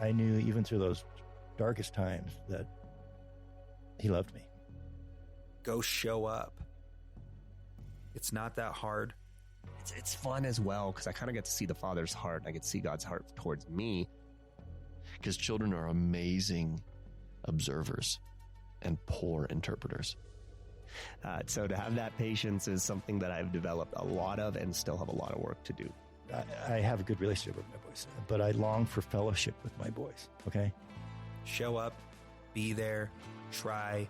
I knew even through those darkest times that he loved me. Go show up. It's not that hard. It's fun as well because I kind of get to see the Father's heart. I get to see God's heart towards me. Because children are amazing observers and poor interpreters. So to have that patience is something that I've developed a lot of and still have a lot of work to do. I have a good relationship with my boys, but I long for fellowship with my boys, okay? Show up, be there, try,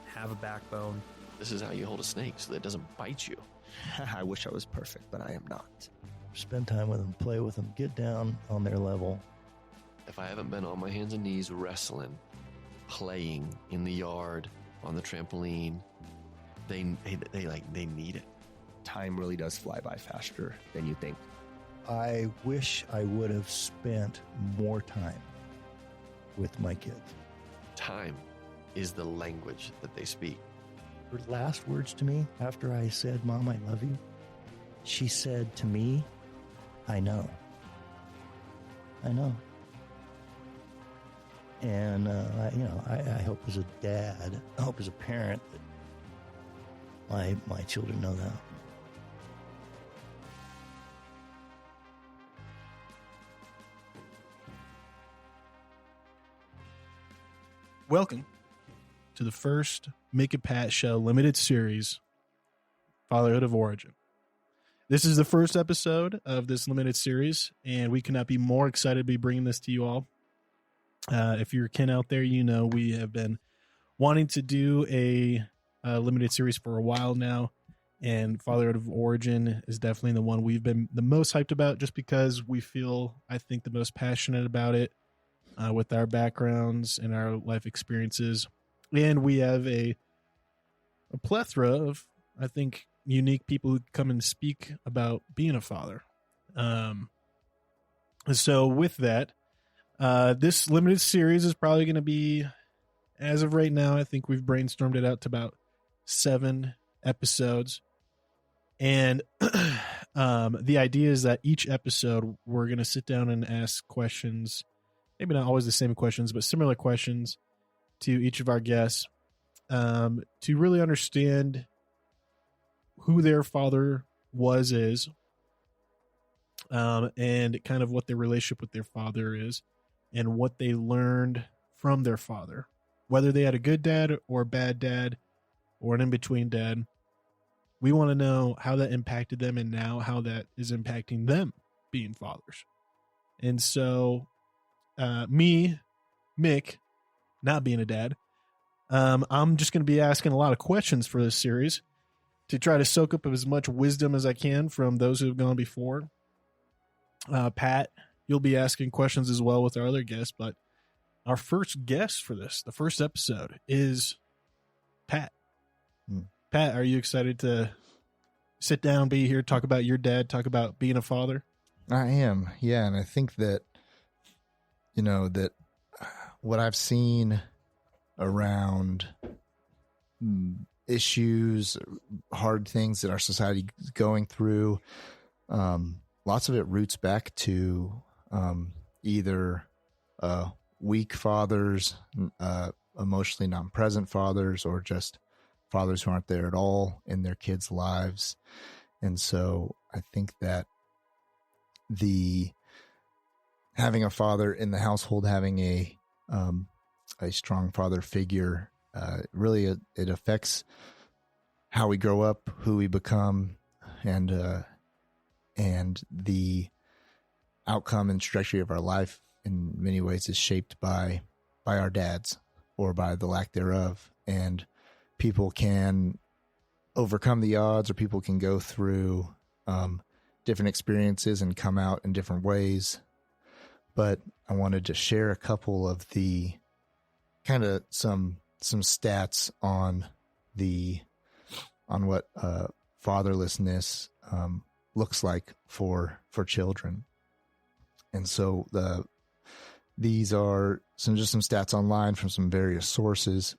have a backbone. This is how you hold a snake so that it doesn't bite you. I wish I was perfect, but I am not. Spend time with them, play with them, get down on their level. If I haven't been on my hands and knees wrestling, playing in the yard, on the trampoline, they need it. Time really does fly by faster than you think. I wish I would have spent more time with my kids. Time is the language that they speak. Her last words to me after I said, "Mom, I love you," she said to me, "I know. I know." And, I hope as a dad, I hope as a parent that my children know that. Welcome to the first Mick Pat Show limited series, Fatherhood of Origin. This is the first episode of this limited series, and we cannot be more excited to be bringing this to you all. If you're a kin out there, you know we have been wanting to do a limited series for a while now, and Fatherhood of Origin is definitely the one we've been the most hyped about just because we feel, I think, the most passionate about it with our backgrounds and our life experiences. And we have a plethora of, I think, unique people who come and speak about being a father. So with that, this limited series is probably going to be, as of right now, I think we've brainstormed it out to about 7 episodes. And the idea is that each episode, we're going to sit down and ask questions, maybe not always the same questions, but similar questions to each of our guests to really understand who their father is, and kind of what their relationship with their father is, and what they learned from their father, whether they had a good dad or a bad dad or an in-between dad. We want to know how that impacted them and now how that is impacting them being fathers. And so me, Mick, not being a dad, I'm just going to be asking a lot of questions for this series to try to soak up as much wisdom as I can from those who have gone before. Pat, you'll be asking questions as well with our other guests, but our first guest for this, the first episode, is Pat. Pat, are you excited to sit down, be here, talk about your dad, talk about being a father? I am, yeah, and I think that, that what I've seen around issues, hard things that our society is going through, lots of it roots back to either weak fathers, emotionally non-present fathers, or just fathers who aren't there at all in their kids' lives. And so I think that having a father in the household, having a strong father figure, really it affects how we grow up, who we become, and the outcome and trajectory of our life in many ways is shaped by our dads or by the lack thereof. And people can overcome the odds, or people can go through different experiences and come out in different ways. But I wanted to share a couple of the kind of some stats on what fatherlessness looks like for children. And so these are some stats online from some various sources.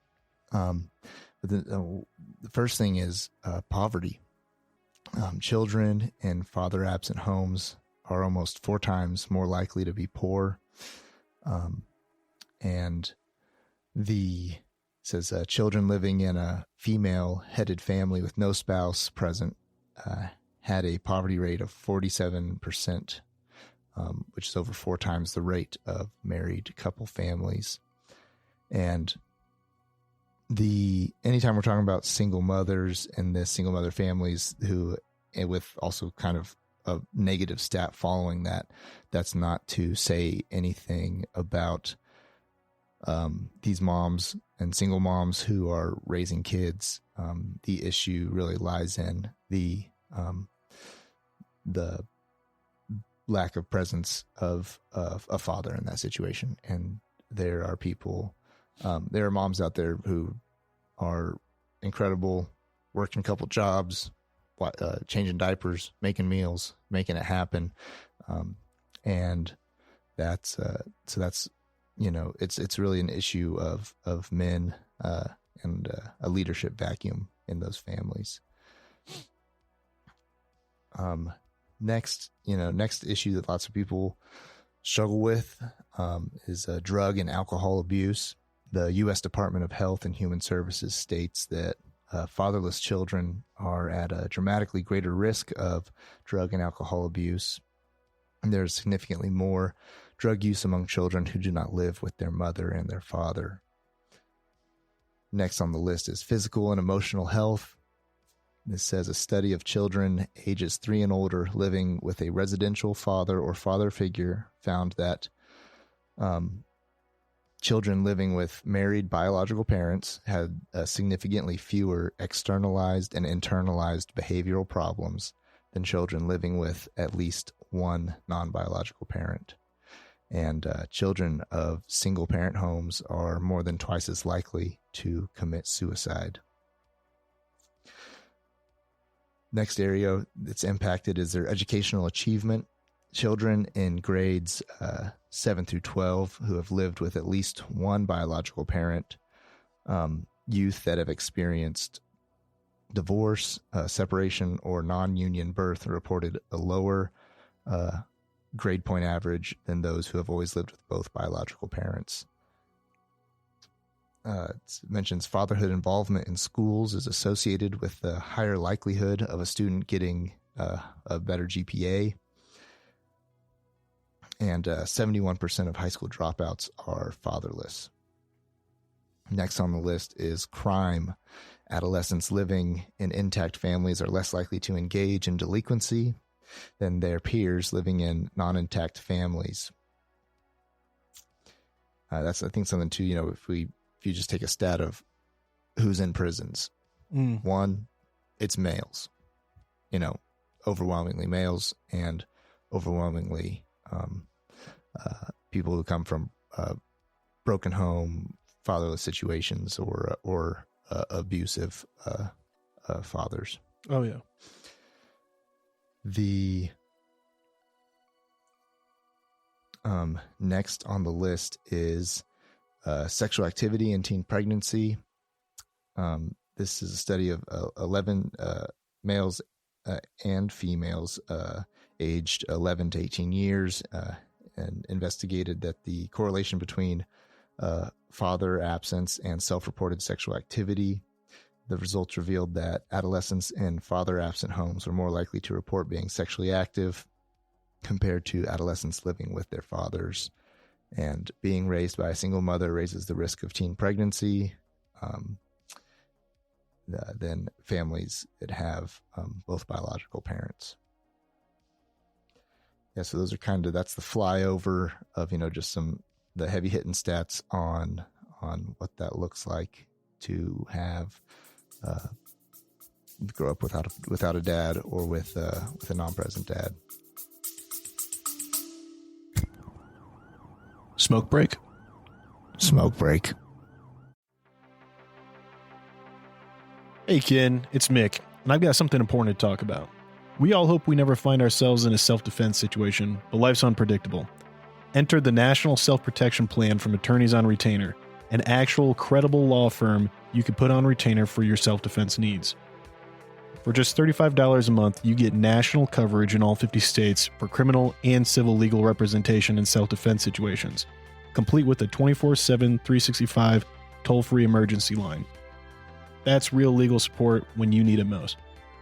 But the first thing is poverty. Children in father-absent homes are almost 4 times more likely to be poor And the says children living in a female-headed family with no spouse present had a poverty rate of 47%, which is over 4 times the rate of married couple families. And anytime we're talking about single mothers and the single mother families who, and with also kind of a negative stat following that, that's not to say anything about these moms and single moms who are raising kids. The issue really lies in the lack of presence of a father in that situation. And there are people, there are moms out there who are incredible, working a couple jobs, changing diapers, making meals, making it happen. And that's, so that's, it's really an issue of men, and a leadership vacuum in those families. Next issue that lots of people struggle with, is drug and alcohol abuse. The U.S. Department of Health and Human Services states that fatherless children are at a dramatically greater risk of drug and alcohol abuse. And there's significantly more drug use among children who do not live with their mother and their father. Next on the list is physical and emotional health. This says a study of children ages 3 and older living with a residential father or father figure found that children living with married biological parents had significantly fewer externalized and internalized behavioral problems than children living with at least one non-biological parent. And children of single-parent homes are more than twice as likely to commit suicide. Next area that's impacted is their educational achievement. Children in grades 7 through 12 who have lived with at least one biological parent, youth that have experienced divorce, separation, or non-union birth reported a lower grade point average than those who have always lived with both biological parents. It mentions fatherhood involvement in schools is associated with the higher likelihood of a student getting a better GPA. And 71% of high school dropouts are fatherless. Next on the list is crime. Adolescents living in intact families are less likely to engage in delinquency than their peers living in non-intact families. That's, I think, something too, if you just take a stat of who's in prisons, one, it's males, overwhelmingly males, and overwhelmingly people who come from broken home, fatherless situations, or abusive fathers. Oh yeah. The next on the list is sexual activity in teen pregnancy. This is a study of 11 males and females aged 11 to 18 years, and investigated that the correlation between father absence and self-reported sexual activity. The results revealed that adolescents in father-absent homes were more likely to report being sexually active compared to adolescents living with their fathers. And being raised by a single mother raises the risk of teen pregnancy than families that have both biological parents. Yeah, so those are that's the flyover of, just the heavy hitting stats on what that looks like to have grow up without a dad or with a non-present dad. Smoke break. Smoke break. Hey, Ken, it's Mick, and I've got something important to talk about. We all hope we never find ourselves in a self-defense situation, but life's unpredictable. Enter the National Self-Protection Plan from Attorneys on Retainer, an actual credible law firm you can put on retainer for your self-defense needs. For just $35 a month, you get national coverage in all 50 states for criminal and civil legal representation in self-defense situations, complete with a 24/7, 365 toll-free emergency line. That's real legal support when you need it most.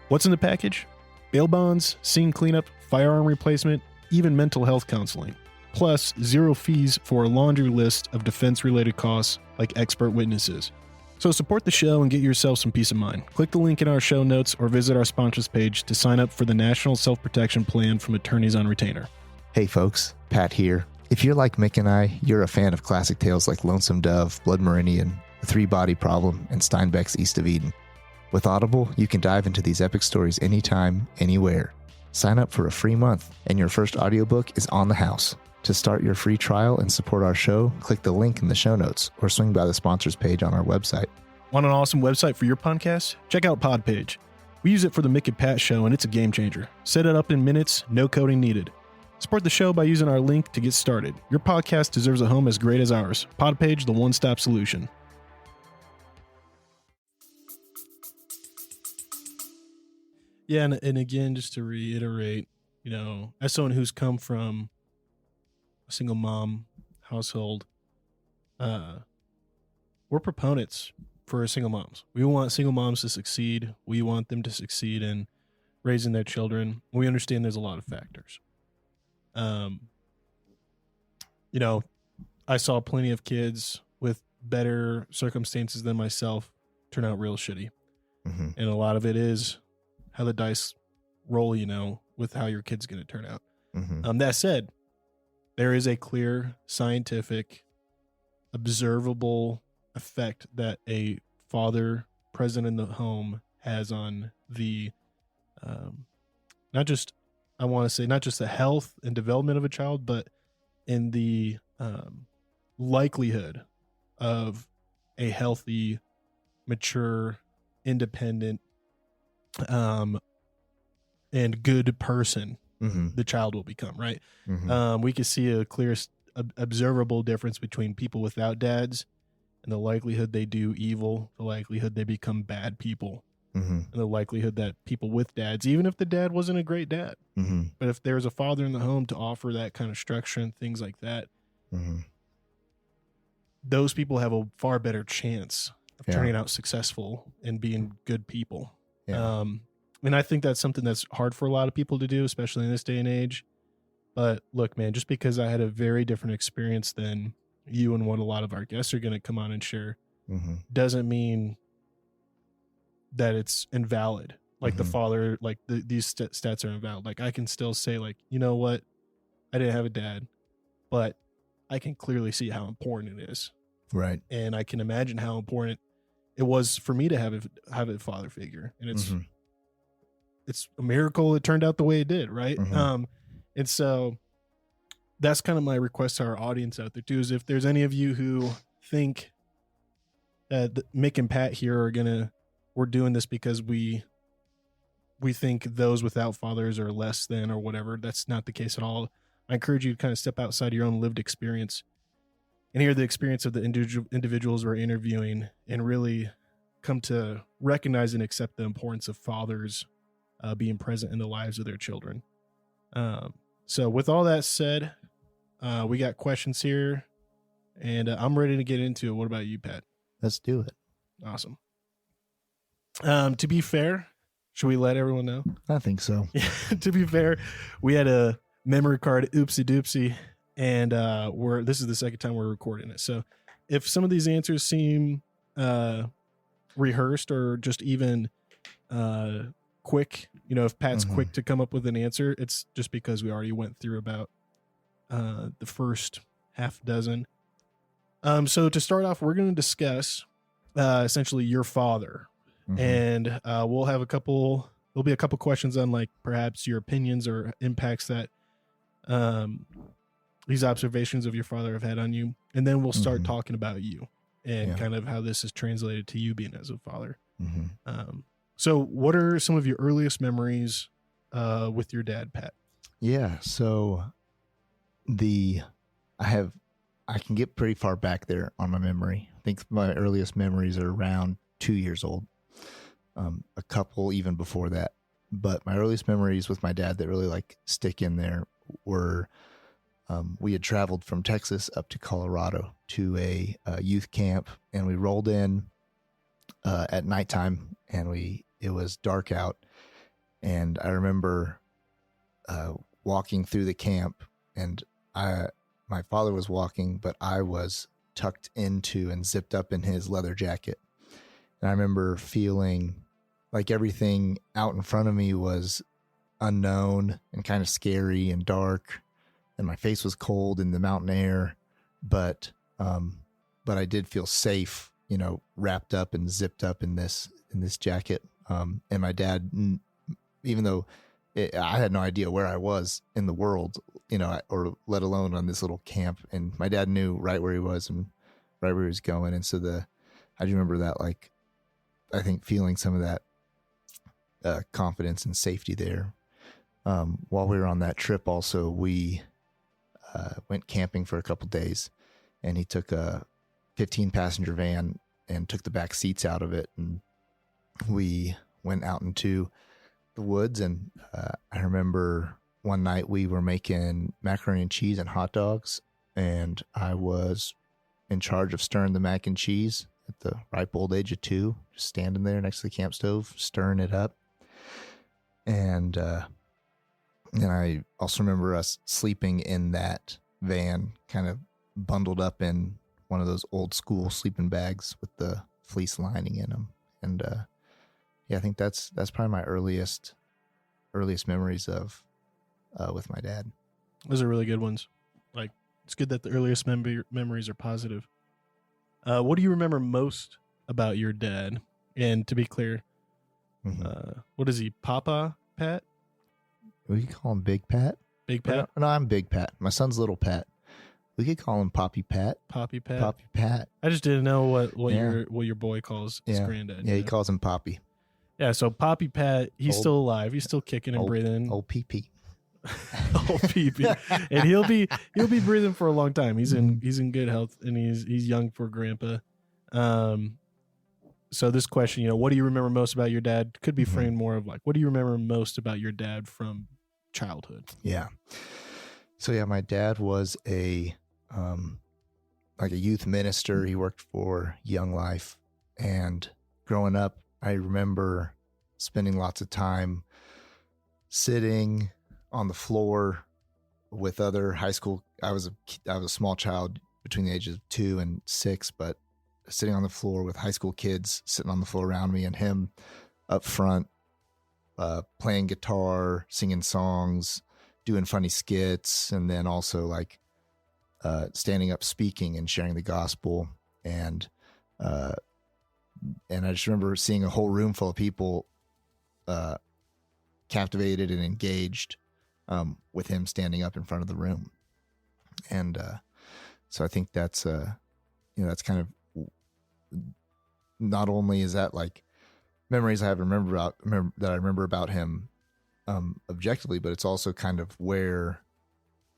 What's in the package? Bail bonds, scene cleanup, firearm replacement, even mental health counseling. Plus, 0 fees for a laundry list of defense-related costs like expert witnesses. So support the show and get yourself some peace of mind. Click the link in our show notes or visit our sponsors page to sign up for the National Self-Protection Plan from Attorneys on Retainer. Hey folks, Pat here. If you're like Mick and I, you're a fan of classic tales like Lonesome Dove, Blood Meridian, The Three-Body Problem, and Steinbeck's East of Eden. With Audible, you can dive into these epic stories anytime, anywhere. Sign up for a free month, and your first audiobook is on the house. To start your free trial and support our show, click the link in the show notes or swing by the sponsors page on our website. Want an awesome website for your podcast? Check out Podpage. We use it for the Mick Pat show, and it's a game changer. Set it up in minutes, no coding needed. Support the show by using our link to get started. Your podcast deserves a home as great as ours. Podpage, the one-stop solution. Yeah, and again, just to reiterate, as someone who's come from a single mom household, we're proponents for single moms. We want single moms to succeed. We want them to succeed in raising their children. We understand there's a lot of factors. I saw plenty of kids with better circumstances than myself turn out real shitty. Mm-hmm. And a lot of it is how the dice roll, with how your kid's going to turn out. Mm-hmm. That said, there is a clear scientific, observable effect that a father present in the home has on the, not just the health and development of a child, but in the likelihood of a healthy, mature, independent, and good person the child will become, right? Mm-hmm. We can see a clear, observable difference between people without dads and the likelihood they do evil, the likelihood they become bad people, and the likelihood that people with dads, even if the dad wasn't a great dad, but if there's a father in the home to offer that kind of structure and things like that, those people have a far better chance of turning out successful and being good people. Yeah. And I think that's something that's hard for a lot of people to do, especially in this day and age. But look, man, just because I had a very different experience than you and what a lot of our guests are going to come on and share doesn't mean that it's invalid. Like the father, like these stats are invalid. Like I can still say, like, you know what? I didn't have a dad, but I can clearly see how important it is. Right. And I can imagine how important it was for me to have a father figure. And it's a miracle it turned out the way it did, right? And so that's kind of my request to our audience out there too, is if there's any of you who think that Mick and Pat here we're doing this because we think those without fathers are less than or whatever, that's not the case at all. I encourage you to kind of step outside your own lived experience and hear the experience of the individuals we're interviewing and really come to recognize and accept the importance of fathers being present in the lives of their children. So with all that said, we got questions here and I'm ready to get into it. What about you, Pat? Let's do it. Awesome. To be fair, should we let everyone know? I think so. To be fair, we had a memory card oopsie doopsie, and this is the second time we're recording it. So if some of these answers seem rehearsed or just even quick, if Pat's quick to come up with an answer, it's just because we already went through about the first half dozen. So to start off, we're going to discuss essentially your father. And we'll have there'll be a couple questions on like perhaps your opinions or impacts that these observations of your father have had on you. And then we'll start talking about you and kind of how this is translated to you being as a father. So what are some of your earliest memories with your dad, Pat? Yeah. So I can get pretty far back there on my memory. I think my earliest memories are around 2 years old. a couple even before that. But my earliest memories with my dad that really like stick in there were we had traveled from Texas up to Colorado to a youth camp, and we rolled in at nighttime, and it was dark out. And I remember walking through the camp, and my father was walking, but I was tucked into and zipped up in his leather jacket. And I remember feeling like everything out in front of me was unknown and kind of scary and dark, and my face was cold in the mountain air, but I did feel safe, wrapped up and zipped up in this jacket. And my dad, even though I had no idea where I was in the world, or let alone on this little camp, and my dad knew right where he was and right where he was going. And so I do remember that, like, I think feeling some of that confidence and safety there. While we were on that trip also, we went camping for a couple days, and he took a 15-passenger van and took the back seats out of it, and we went out into the woods. And I remember one night we were making macaroni and cheese and hot dogs, and I was in charge of stirring the mac and cheese at the ripe old age of 2, just standing there next to the camp stove, stirring it up. And I also remember us sleeping in that van, kind of bundled up in one of those old school sleeping bags with the fleece lining in them. And I think that's probably my earliest memories of with my dad. Those are really good ones. Like, it's good that the earliest memories are positive. What do you remember most about your dad? And to be clear, what is he, Papa Pat? We could call him Big Pat. Big Pat? No, I'm Big Pat. My son's Little Pat. We could call him Poppy Pat. Poppy Pat. Poppy Pat. I just didn't know what your boy calls his granddad. Yeah, he calls him Poppy. Yeah, so Poppy Pat, he's still alive. He's still kicking and breathing. Old PP. Old PP. And he'll be breathing for a long time. He's in good health, and he's young for grandpa. So this question, what do you remember most about your dad? Could be framed more of like, what do you remember most about your dad from childhood? Yeah. So yeah, my dad was a youth minister. He worked for Young Life, and growing up, I remember spending lots of time sitting on the floor with other high school. I was a small child between the ages of 2 and 6, but sitting on the floor with high school kids sitting on the floor around me, and him up front, playing guitar, singing songs, doing funny skits, and then also like standing up speaking and sharing the gospel. And I just remember seeing a whole room full of people captivated and engaged with him standing up in front of the room. And so I think that's that's kind of, not only is that like memories I remember about him objectively, but it's also kind of where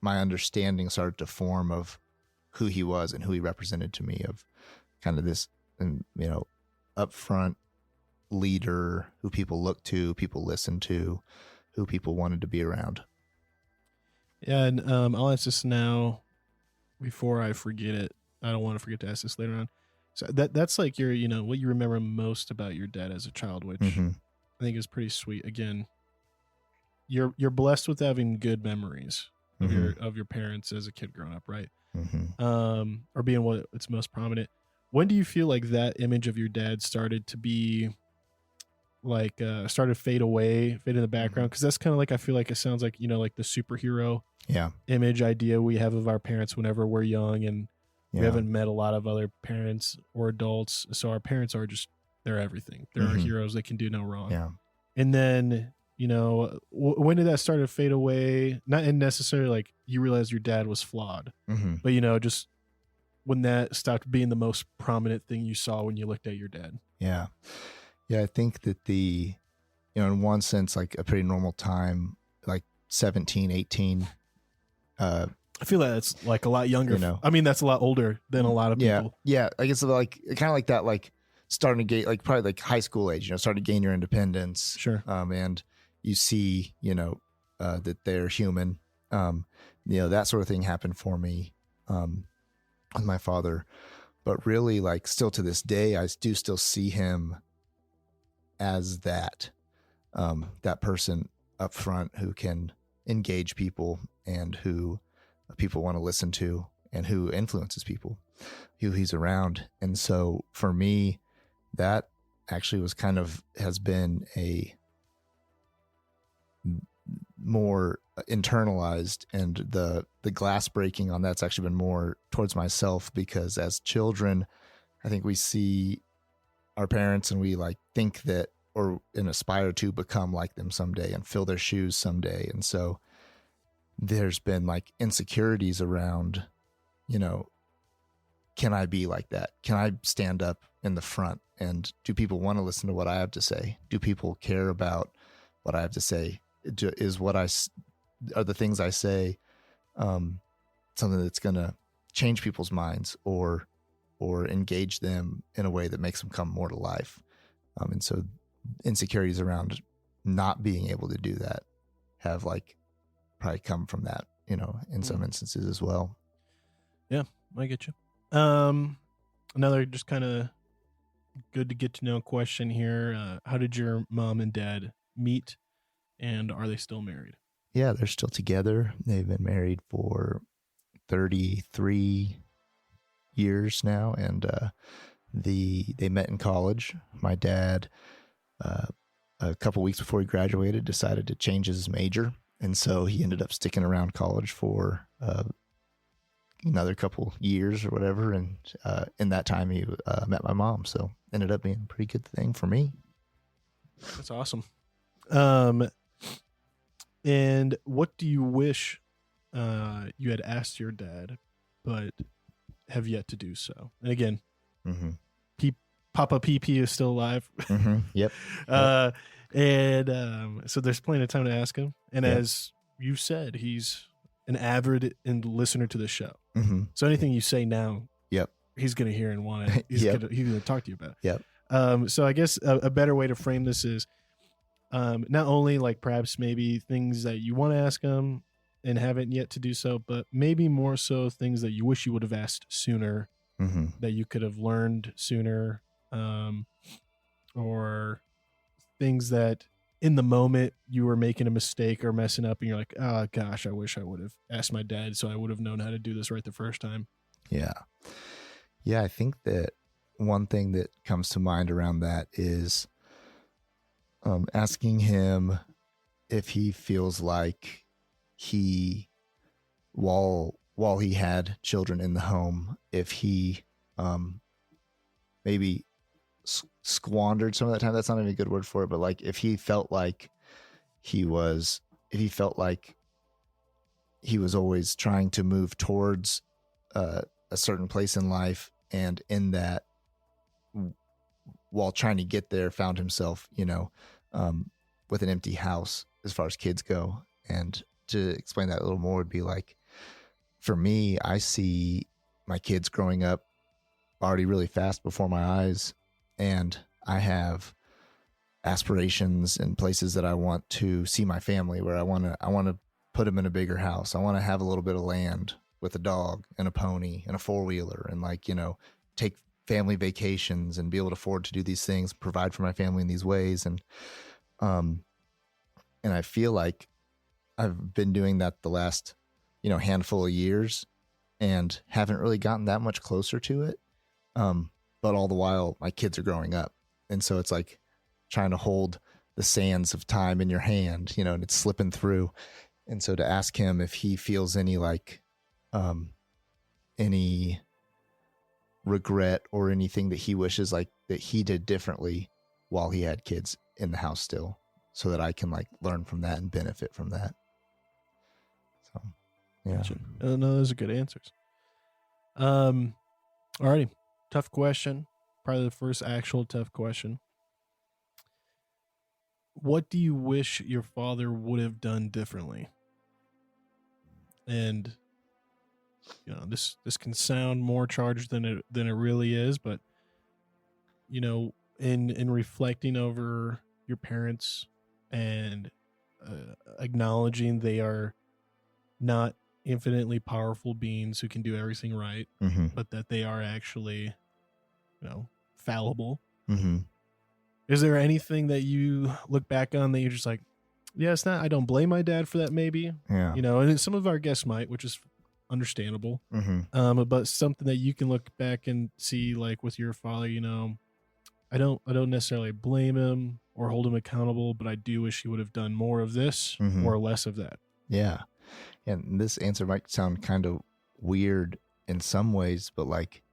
my understanding started to form of who he was and who he represented to me, of kind of this, upfront leader who people look to, people listen to, who people wanted to be around. Yeah, and I'll ask this now before I forget it. I don't want to forget to ask this later on. So that's like your, what you remember most about your dad as a child, which I think is pretty sweet. Again, you're blessed with having good memories of your parents as a kid growing up, right? Or being what it's most prominent. When do you feel like that image of your dad started to be like started to fade in the background? Because that's kind of like, I feel like it sounds like, like the superhero image idea we have of our parents whenever we're young, and we haven't met a lot of other parents or adults. So our parents are they're everything. They're our heroes. They can do no wrong. Yeah. And then, when did that start to fade away? Not necessarily like you realized your dad was flawed, but, just when that stopped being the most prominent thing you saw when you looked at your dad. Yeah. Yeah. I think that in one sense, like a pretty normal time, like 17, 18, I feel like that's like a lot younger. I mean, that's a lot older than a lot of people. Yeah. I guess like kind of like that, like starting to gain, like probably like high school age, starting to gain your independence. Sure. And you see, that they're human. That sort of thing happened for me with my father. But really, like, still to this day, I do still see him as that person up front who can engage people and who people want to listen to and who influences people, who he's around. And so for me, that actually has been a more internalized, and the glass breaking on that's actually been more towards myself, because as children, I think we see our parents and we like think that and aspire to become like them someday and fill their shoes someday. And so there's been like insecurities around, can I be like that? Can I stand up in the front? And do people want to listen to what I have to say? Do people care about what I have to say? Are the things I say something that's going to change people's minds or engage them in a way that makes them come more to life? And so insecurities around not being able to do that have like probably come from that, in some instances as well. Yeah, I get you. Another just kind of good to get to know question here. How did your mom and dad meet, and are they still married? Yeah, they're still together. They've been married for 33 years now, and they met in college. My dad, a couple weeks before he graduated, decided to change his major, and so he ended up sticking around college for another couple years or whatever. And in that time, he met my mom, so ended up being a pretty good thing for me. That's awesome. And what do you wish you had asked your dad, but have yet to do so? And again, Papa PP is still alive. Yep. So there's plenty of time to ask him. And as you said, he's an avid listener to the show. So anything you say now, he's going to hear and want it. He's going to talk to you about it. So I guess a better way to frame this is not only like perhaps maybe things that you want to ask him and haven't yet to do so, but maybe more so things that you wish you would have asked sooner, that you could have learned sooner, or things that in the moment you were making a mistake or messing up and you're like, oh gosh, I wish I would have asked my dad so I would have known how to do this right the first time. Yeah. I think that one thing that comes to mind around that is asking him if he feels like while he had children in the home, if he maybe squandered some of that time. That's not even a good word for it, but like if he felt like he was always trying to move towards a certain place in life, and in that, while trying to get there, found himself, with an empty house as far as kids go. And to explain that a little more would be like, for me, I see my kids growing up already really fast before my eyes, and I have aspirations and places that I want to see my family, where I want to put them in a bigger house. I want to have a little bit of land with a dog and a pony and a 4-wheeler, and take family vacations and be able to afford to do these things, provide for my family in these ways. And I feel like I've been doing that the last, handful of years, and haven't really gotten that much closer to it. But all the while my kids are growing up. And so it's like trying to hold the sands of time in your hand, and it's slipping through. And so to ask him if he feels any regret or anything that he wishes like that he did differently while he had kids in the house still, so that I can learn from that and benefit from that. So, yeah. Gotcha. No, those are good answers. Alrighty. Tough question. Probably the first actual tough question. What do you wish your father would have done differently? And this can sound more charged than it really is, but you know, in reflecting over your parents and acknowledging they are not infinitely powerful beings who can do everything right, Mm-hmm. but that they are actually, you know, fallible. Mm-hmm. Is there anything that you look back on that you're just like, yeah, it's not, I don't blame my dad for that, maybe, Yeah. you know, and some of our guests might, which is understandable. Mm-hmm. But something that you can look back and see, like with your father, you know, I don't necessarily blame him or hold him accountable, but I do wish he would have done more of this Mhm. or less of that. Yeah. And this answer might sound kind of weird in some ways, but like,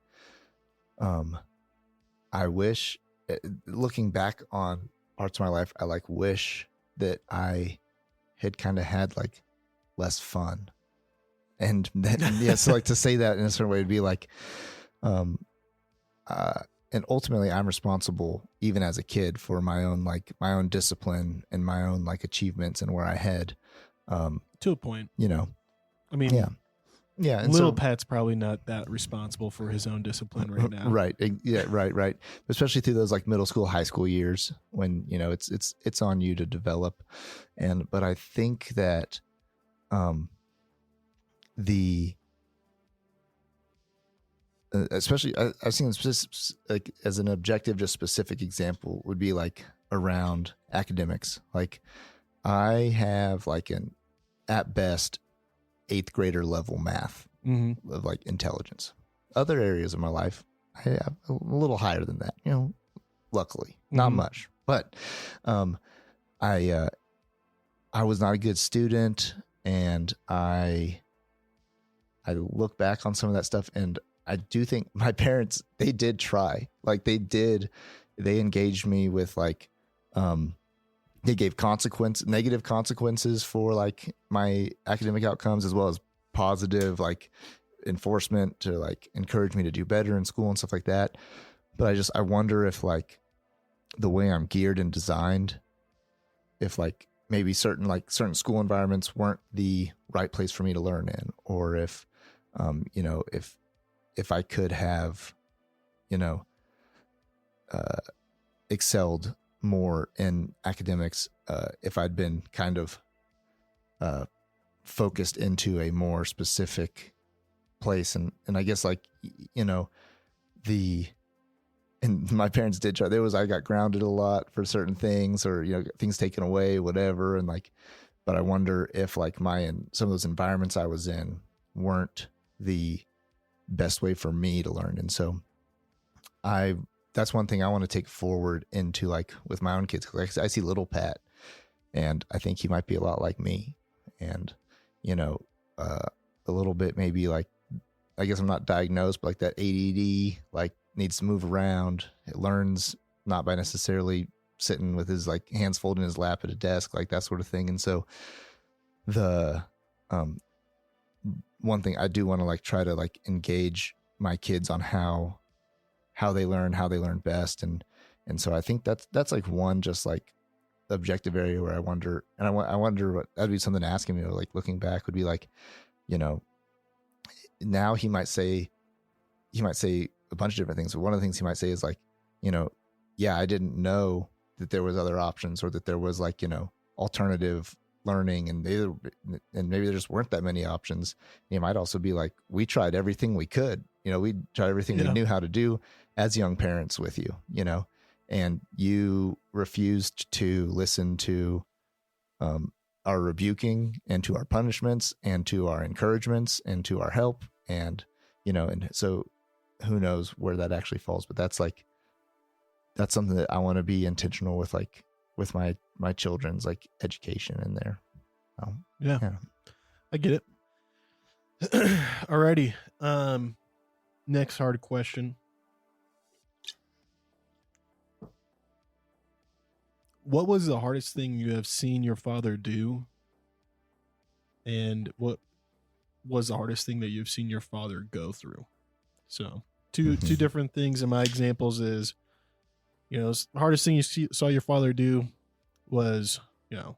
I wish, looking back on parts of my life, I like wish that I had kind of had like less fun. And then, yeah, so like to say that in a certain way would be like, and ultimately I'm responsible even as a kid for my own discipline and my own like achievements and where I head. To a point. You know, I mean, yeah. Yeah. And little so, Pat's probably not that responsible for his own discipline right now. Right. Yeah. Right. Especially through those like middle school, high school years when, you know, it's on you to develop. But I think that, especially I've seen like as an objective, just specific example would be like around academics. Like I have like at best 8th grader level math of like intelligence. Other areas of my life, I have a little higher than that, you know, luckily not much, but, I was not a good student, and I look back on some of that stuff, and I do think my parents, they did try, like they engaged me with like, they gave negative consequences for like my academic outcomes, as well as positive, like enforcement to like encourage me to do better in school and stuff like that. But I wonder if like the way I'm geared and designed, if like maybe certain school environments weren't the right place for me to learn in, or if, you know, if I could have, you know, excelled more in academics, if I'd been kind of focused into a more specific place. And I guess like, you know, and my parents did try. I got grounded a lot for certain things, or, you know, things taken away, whatever. And like, but I wonder if like some of those environments I was in weren't the best way for me to learn. And so that's one thing I want to take forward into like with my own kids. Cause I see little Pat, and I think he might be a lot like me. And, you know, a little bit, maybe like, I guess I'm not diagnosed, but like that ADD, like needs to move around. It learns not by necessarily sitting with his like hands folded in his lap at a desk, like that sort of thing. And so the, one thing I do want to like try to like engage my kids on how they learn best. And so I think that's like one just like objective area where I wonder, and I wonder what that'd be something to ask him, you know, like looking back would be like, you know, now he might say a bunch of different things. But one of the things he might say is like, you know, yeah, I didn't know that there was other options, or that there was like, you know, alternative learning, and maybe there just weren't that many options. He might also be like, we tried everything we could, you know, we tried everything we knew how to do as young parents with you, you know, and you refused to listen to our rebuking, and to our punishments, and to our encouragements, and to our help. And, you know, and so who knows where that actually falls, but that's something that I want to be intentional with, like with my children's like education in there. Yeah, I get it. Alrighty. Next hard question. What was the hardest thing you have seen your father do? And what was the hardest thing that you've seen your father go through? So two different things. And my examples is, you know, the hardest thing you saw your father do was, you know,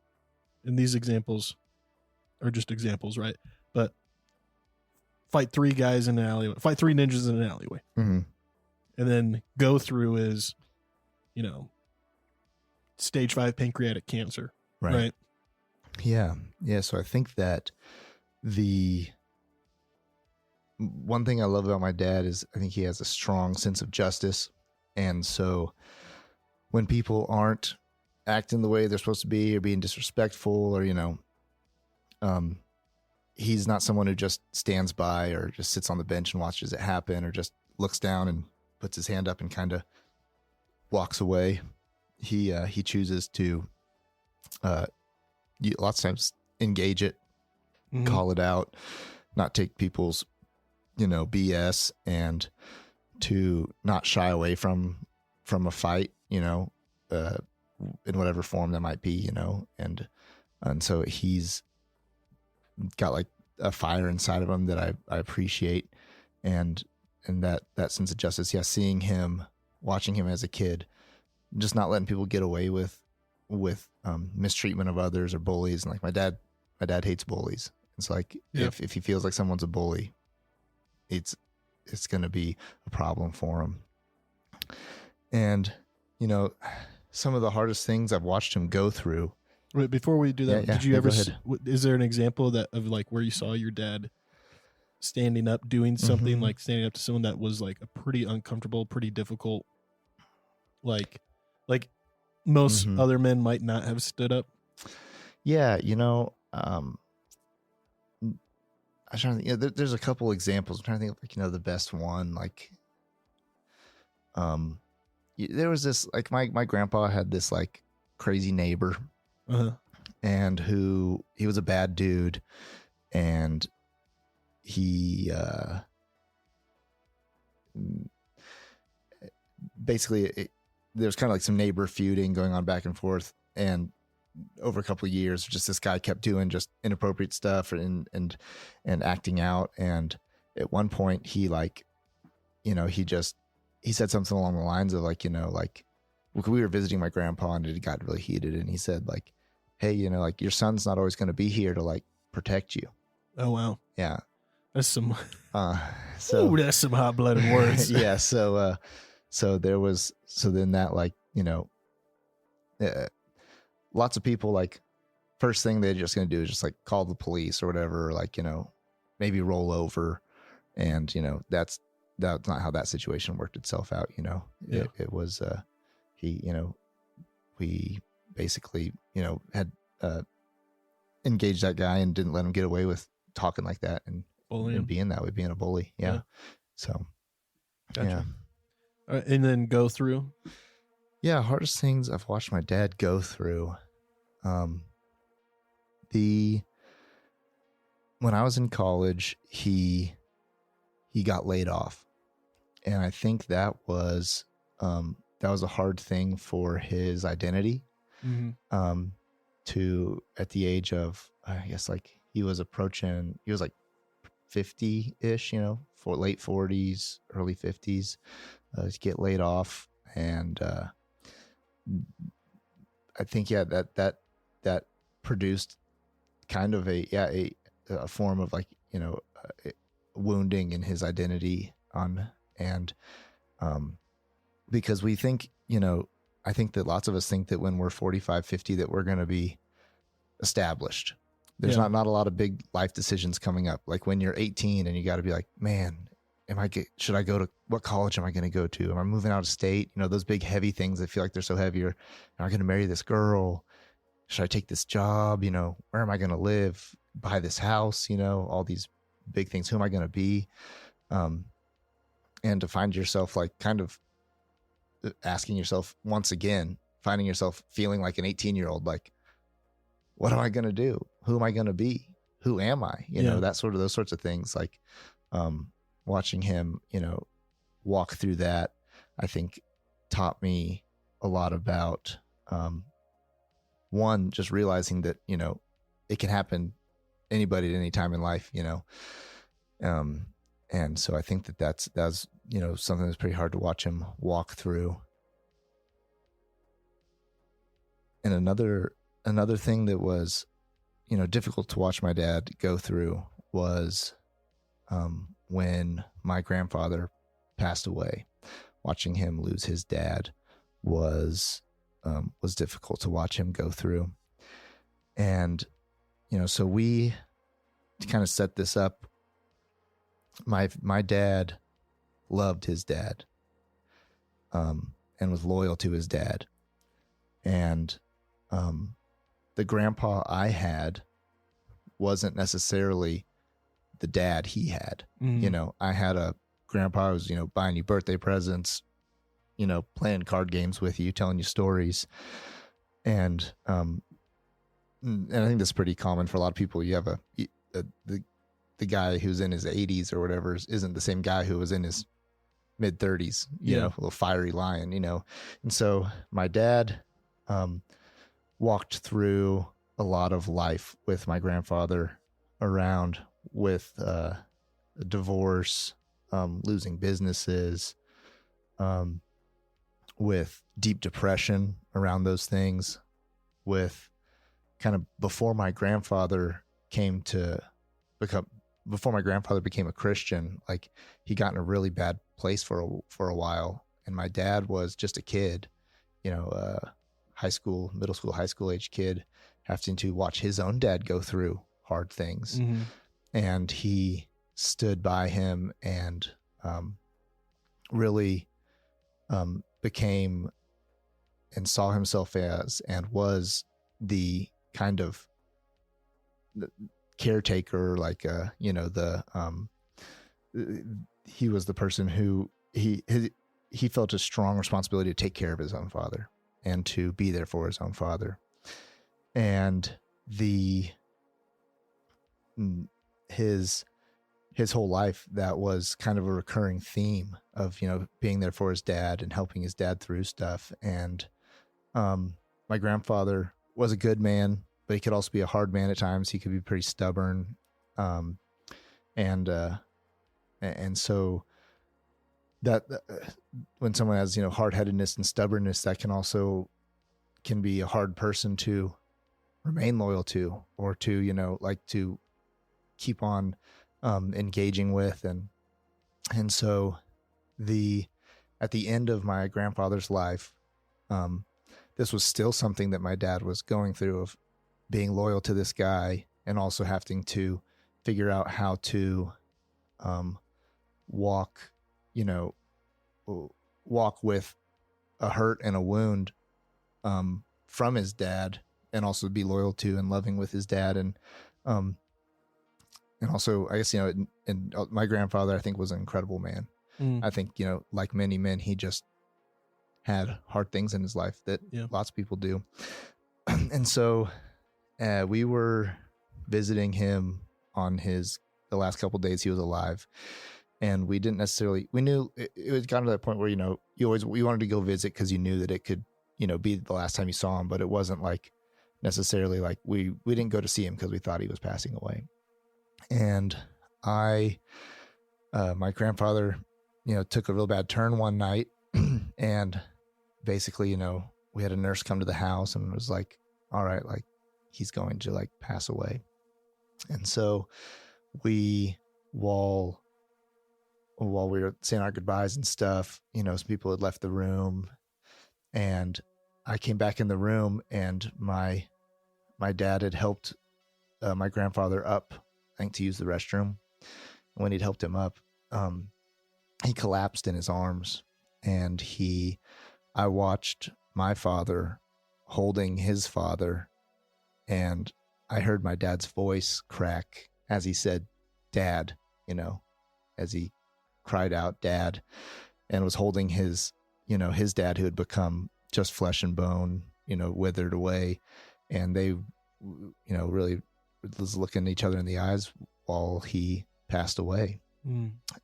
and these examples are just examples, right? But fight 3 guys in an alleyway, fight 3 ninjas in an alleyway. And then go through is stage 5 pancreatic cancer. Right. Yeah. So I think that the one thing I love about my dad is I think he has a strong sense of justice. And so when people aren't acting the way they're supposed to be or being disrespectful or, he's not someone who just stands by or just sits on the bench and watches it happen or just looks down and puts his hand up and kind of walks away. He chooses to, lots of times engage it, call it out, not take people's, BS, and to not shy away from a fight, in whatever form that might be, and so he's got like a fire inside of him that I appreciate, and that sense of justice. Yeah, seeing him, watching him as a kid, just not letting people get away with mistreatment of others or bullies. And like my dad hates bullies. It's like if he feels like someone's a bully, it's going to be a problem for him. And some of the hardest things I've watched him go through. Wait, before we do that, did you ever? Is there an example of like where you saw your dad standing up, doing something like standing up to someone that was like a pretty uncomfortable, pretty difficult, like most other men might not have stood up? Yeah, I'm trying to think. There's a couple examples. I'm trying to think of the best one. Like, there was this like my grandpa had this like crazy neighbor, and he was a bad dude, and he basically there's kind of like some neighbor feuding going on back and forth, and over a couple of years, just this guy kept doing just inappropriate stuff and acting out. And at one point he like, he said something along the lines of like, we were visiting my grandpa and it got really heated. And he said like, hey, like your son's not always going to be here to like protect you. Oh, wow. Yeah. That's some, that's some hot blooded words. Yeah. So then that like, lots of people like first thing they're just going to do is just like call the police or whatever, or like, maybe roll over. And, that's not how that situation worked itself out. It was, we basically, had, engaged that guy and didn't let him get away with talking like that and being that way, being a bully. Yeah. So, gotcha. Yeah. And then go through. Yeah, hardest things I've watched my dad go through. When I was in college, he got laid off, and I think that was a hard thing for his identity. To at the age of, I guess like he was like 50-ish, for late 40s, early 50s, to get laid off. And I think that produced kind of a form of like wounding in his identity because we think I think that lots of us think that when we're 45, 50 that we're going to be established. There's not a lot of big life decisions coming up. Like when you're 18 and you got to be like, man, should I go to, what college am I going to go to? Am I moving out of state? Those big heavy things that feel like they're so heavy. Am I going to marry this girl? Should I take this job? Where am I going to live? Buy this house? All these big things. Who am I going to be? And to find yourself like kind of asking yourself once again, finding yourself feeling like an 18-year-old, like, what am I going to do? Who am I going to be? Who am I? Those sorts of things. Like, watching him, walk through that, I think taught me a lot about, one, just realizing that, it can happen anybody at any time in life, and so I think that's something that's pretty hard to watch him walk through. And another thing that was, difficult to watch my dad go through was, when my grandfather passed away, watching him lose his dad was difficult to watch him go through. And, so we, to kind of set this up, my dad loved his dad, and was loyal to his dad. And, the grandpa I had wasn't necessarily the dad he had. I had a grandpa who was, buying you birthday presents, playing card games with you, telling you stories. And I think that's pretty common for a lot of people. You have the guy who's in his 80s or whatever isn't the same guy who was in his mid 30s, a little fiery lion, And so my dad walked through a lot of life with my grandfather around, with divorce, losing businesses, with deep depression around those things, with kind of before my grandfather became a Christian, like he got in a really bad place for a while. And my dad was just a kid, high school, middle school, high school age kid, having to watch his own dad go through hard things. And he stood by him and really became and saw himself as and was the kind of caretaker, like he was the person who he felt a strong responsibility to take care of his own father and to be there for his own father. And his whole life, that was kind of a recurring theme of, being there for his dad and helping his dad through stuff. And my grandfather was a good man, but he could also be a hard man at times. He could be pretty stubborn. And so that when someone has, hard-headedness and stubbornness, that can be a hard person to remain loyal to, or to, to keep on engaging with. And so at the end of my grandfather's life, this was still something that my dad was going through, of being loyal to this guy and also having to figure out how to walk with a hurt and a wound from his dad, and also be loyal to and loving with his dad. And also, I guess, and my grandfather, I think, was an incredible man. I think, like many men, he just had hard things in his life that lots of people do. And so we were visiting him on the last couple of days he was alive. And we didn't necessarily, we knew it was gotten to that point where, you wanted to go visit because you knew that it could, be the last time you saw him, but it wasn't like necessarily like we didn't go to see him because we thought he was passing away. And my grandfather, took a real bad turn one night, and basically, we had a nurse come to the house and was like, all right, like he's going to like pass away. And so while we were saying our goodbyes and stuff, some people had left the room, and I came back in the room, and my dad had helped my grandfather up, I think, to use the restroom. When he'd helped him up, he collapsed in his arms, and I watched my father holding his father, and I heard my dad's voice crack as he said, "Dad," as he cried out, "Dad," and was holding his dad, who had become just flesh and bone, withered away. And they, really was looking at each other in the eyes while he passed away.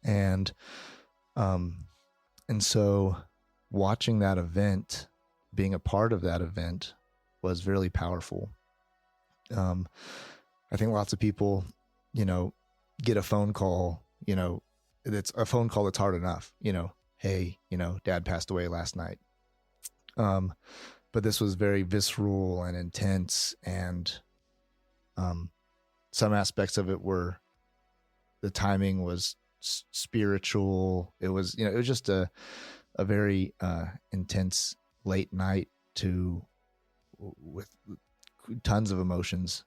And so watching that event, being a part of that event, was really powerful. I think lots of people, get a phone call, it's a phone call that's hard enough, hey, Dad passed away last night. But this was very visceral and intense, and some aspects of it were, the timing was spiritual. It was, it was just a very intense late night with tons of emotions,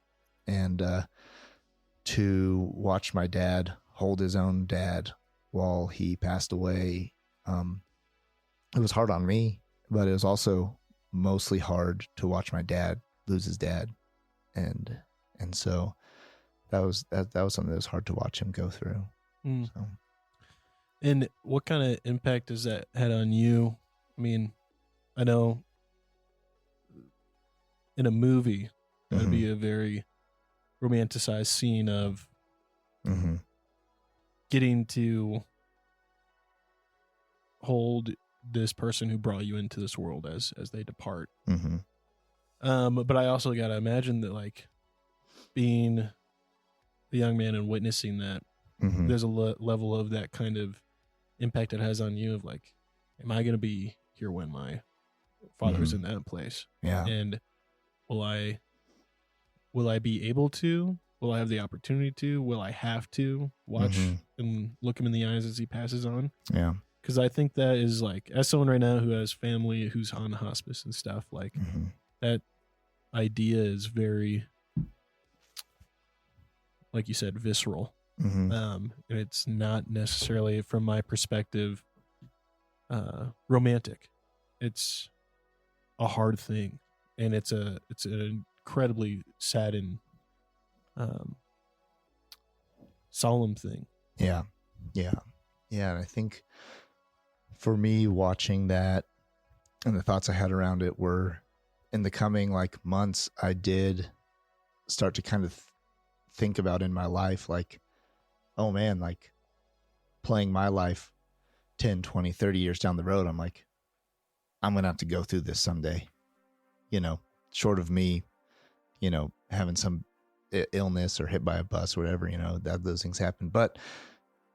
and to watch my dad hold his own dad while he passed away. It was hard on me, but it was also mostly hard to watch my dad lose his dad. And so that was something that was hard to watch him go through. So. And what kind of impact has that had on you? I mean, I know in a movie, that would be a very romanticized scene of getting to hold this person who brought you into this world as they depart. But I also got to imagine that, like, being the young man and witnessing that, there's a level of that kind of impact it has on you of like, am I going to be here when my father's in that place? Yeah. And will I be able to? Will I have the opportunity to? Will I have to watch and look him in the eyes as he passes on? Yeah. Because I think that is, like, as someone right now who has family who's on hospice and stuff, like, that idea is very, like you said, visceral. And it's not necessarily, from my perspective, romantic. It's a hard thing, and it's an incredibly sad and solemn thing. Yeah. And I think for me, watching that and the thoughts I had around it were, in the coming like months, I did start to kind of think about in my life, like, oh man, like playing my life 10, 20, 30 years down the road, I'm like, I'm going to have to go through this someday, short of me, having some illness or hit by a bus or whatever, that those things happen. But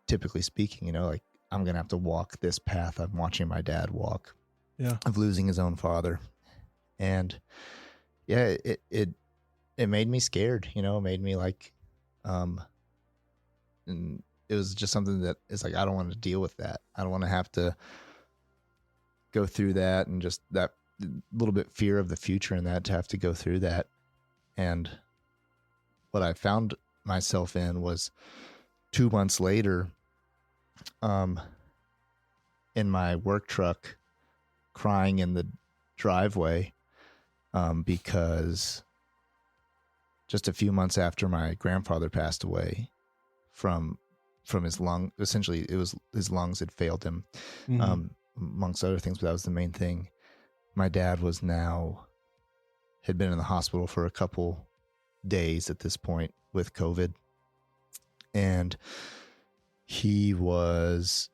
typically speaking, like, I'm going to have to walk this path I'm watching my dad walk, of losing his own father. And yeah, it made me scared, it made me like, and it was just something that is like, I don't want to deal with that. I don't want to have to go through that, and just that little bit fear of the future and that, to have to go through that. And what I found myself in was 2 months later, in my work truck, crying in the driveway, because just a few months after my grandfather passed away from his lung, essentially it was his lungs had failed him, amongst other things, but that was the main thing. My dad had been in the hospital for a couple days at this point with COVID, and he was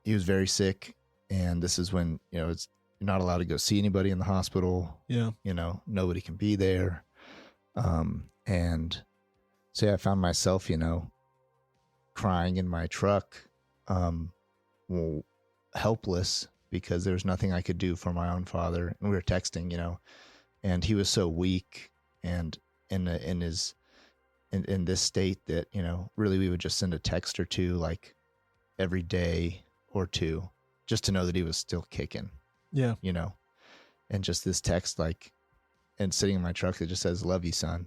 very sick. And this is when, you're not allowed to go see anybody in the hospital. Yeah. Nobody can be there. And so I found myself, crying in my truck, helpless, because there was nothing I could do for my own father. And we were texting, and he was so weak and in this state that, really we would just send a text or two, like every day or two, just to know that he was still kicking. Yeah. And just this text, like, and sitting in my truck that just says, "Love you, son."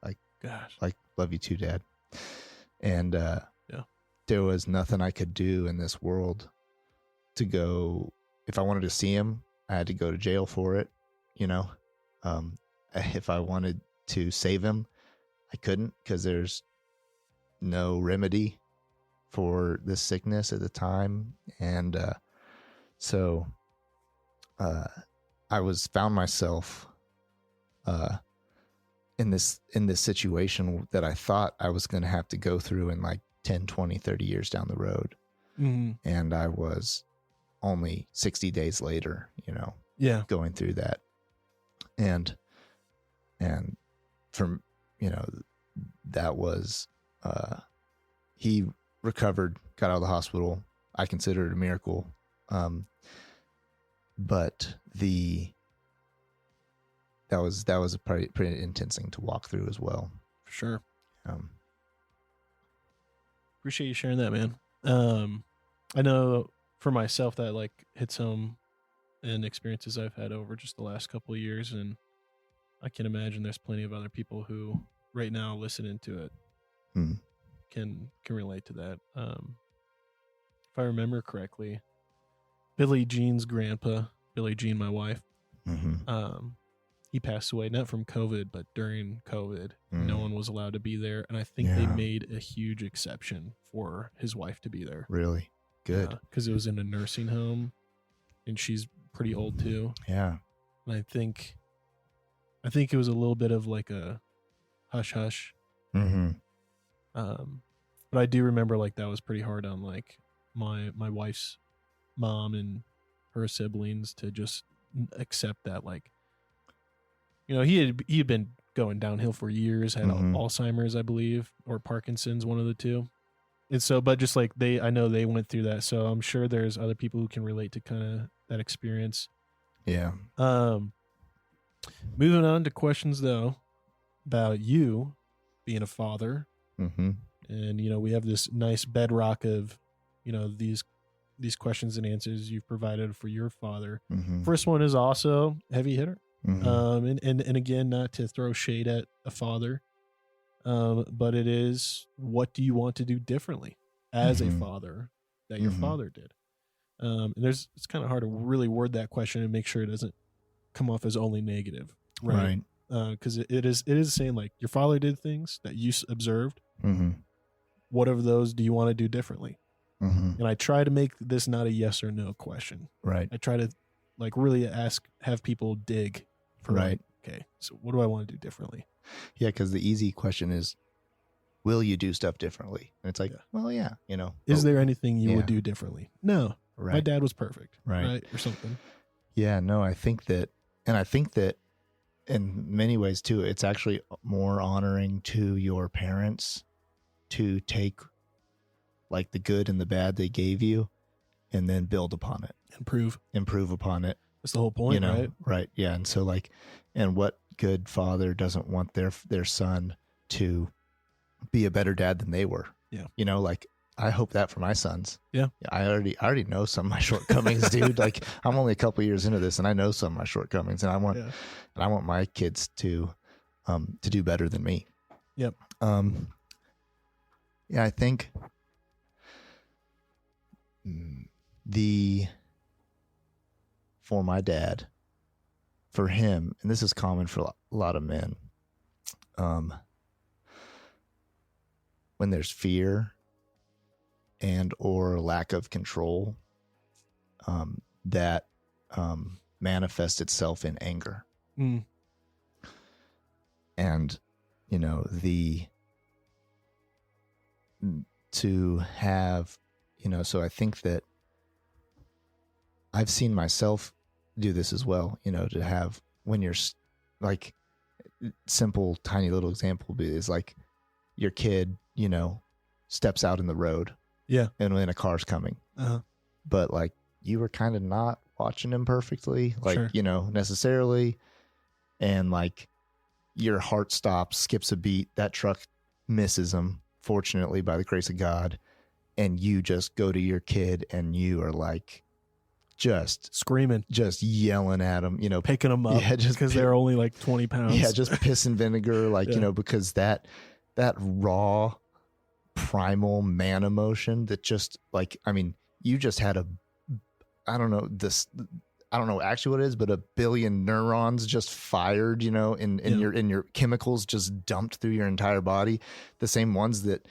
Like, gosh, like, "Love you too, Dad." And, there was nothing I could do in this world to go. If I wanted to see him, I had to go to jail for it. If I wanted to save him, I couldn't, because there's no remedy for this sickness at the time. And, so, I found myself, in this situation that I thought I was going to have to go through in like 10, 20, 30 years down the road. And I was only 60 days later, going through that. And from, that was, he recovered, got out of the hospital. I consider it a miracle. But that was a pretty intense thing to walk through as well. For sure. Appreciate you sharing that, man. I know for myself, that like hits home and experiences I've had over just the last couple of years. And I can imagine there's plenty of other people who right now listening to it can relate to that. If I remember correctly, Billie Jean's grandpa, Billie Jean, my wife, he passed away not from COVID, but during COVID. No one was allowed to be there, and I think they made a huge exception for his wife to be there. Really good, because it was in a nursing home, and she's pretty old too. Yeah, and I think it was a little bit of like a hush hush. But I do remember like that was pretty hard on like my wife's mom and her siblings to just accept that, like, you know, he had been going downhill for years, had Alzheimer's, I believe, or Parkinson's, one of the two. And so, but just like I know they went through that. So I'm sure there's other people who can relate to kind of that experience. Yeah. Moving on to questions though about you being a father. And, you know, we have this nice bedrock of, you know, these questions and answers you've provided for your father. First one is also heavy hitter. And again, not to throw shade at a father, but it is, what do you want to do differently as a father that your father did? And it's kind of hard to really word that question and make sure it doesn't come off as only negative. Right. Because it is saying like your father did things that you observed. What of those do you want to do differently? And I try to make this not a yes or no question. Right. I try to like really have people dig for like, okay, so what do I want to do differently? Yeah, because the easy question is, will you do stuff differently? And it's like, well, yeah, you know. Is there anything you would do differently? No. Right. My dad was perfect. Right. Or something. Yeah, no, I think that in many ways too, it's actually more honoring to your parents to take like the good and the bad they gave you and then build upon it. Improve upon it. That's the whole point, you know, right? Right. Yeah. And so like, and what good father doesn't want their son to be a better dad than they were? Yeah. You know, like I hope that for my sons. Yeah. I already know some of my shortcomings, dude. Like I'm only a couple years into this and I know some of my shortcomings, and I want my kids to do better than me. Yep. Yeah, I think for my dad, for him, and this is common for a lot of men, when there's fear and or lack of control, that manifests itself in anger. And, you know, to have, you know, so I think that I've seen myself do this as well, you know, to have, when you're like, simple, tiny little example is like your kid, you know, steps out in the road. Yeah. And when a car's coming. But like you were kind of not watching him perfectly, like, you know, necessarily. And like your heart stops, skips a beat. That truck misses him, fortunately, by the grace of God. And you just go to your kid and you are like, just screaming, just yelling at them, you know, picking them up, just because they're only like 20 pounds. Yeah, just piss and vinegar, like, you know, because that raw, primal man emotion that just like, I mean, you just had I don't know actually what it is, but 1 billion neurons just fired, you know, in your chemicals just dumped through your entire body. The same ones that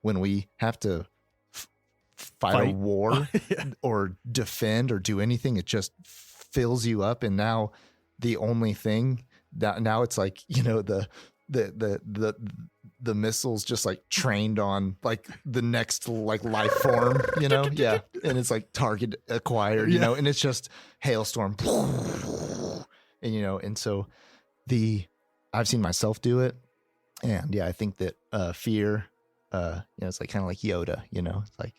when we have to fight a war or defend or do anything, it just fills you up. And now the only thing that now it's like, you know, the missiles just like trained on like the next like life form, you know? Yeah. And it's like target acquired, you know, and it's just hailstorm. And, you know, and so I've seen myself do it. And yeah, I think that fear, you know, it's like kind of like Yoda, you know, it's like,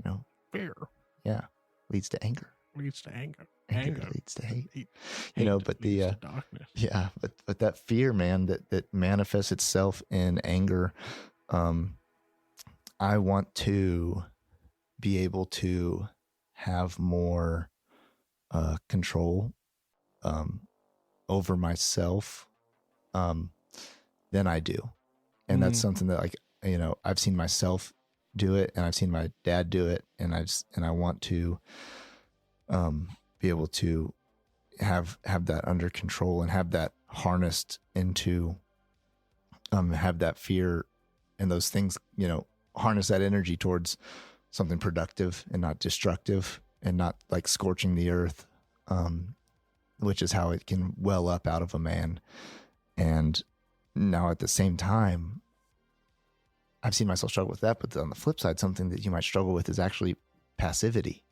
you know, fear, leads to anger. Anger leads to hate. You know, but darkness. Yeah, but that fear, man, that manifests itself in anger. I want to be able to have more control over myself than I do. And that's something that, like, you know, I've seen myself do it, and I've seen my dad do it, and I want to be able to have that under control and have that harnessed into have that fear and those things, you know, harness that energy towards something productive and not destructive and not like scorching the earth, which is how it can well up out of a man. And now at the same time, I've seen myself struggle with that, but on the flip side, something that you might struggle with is actually passivity.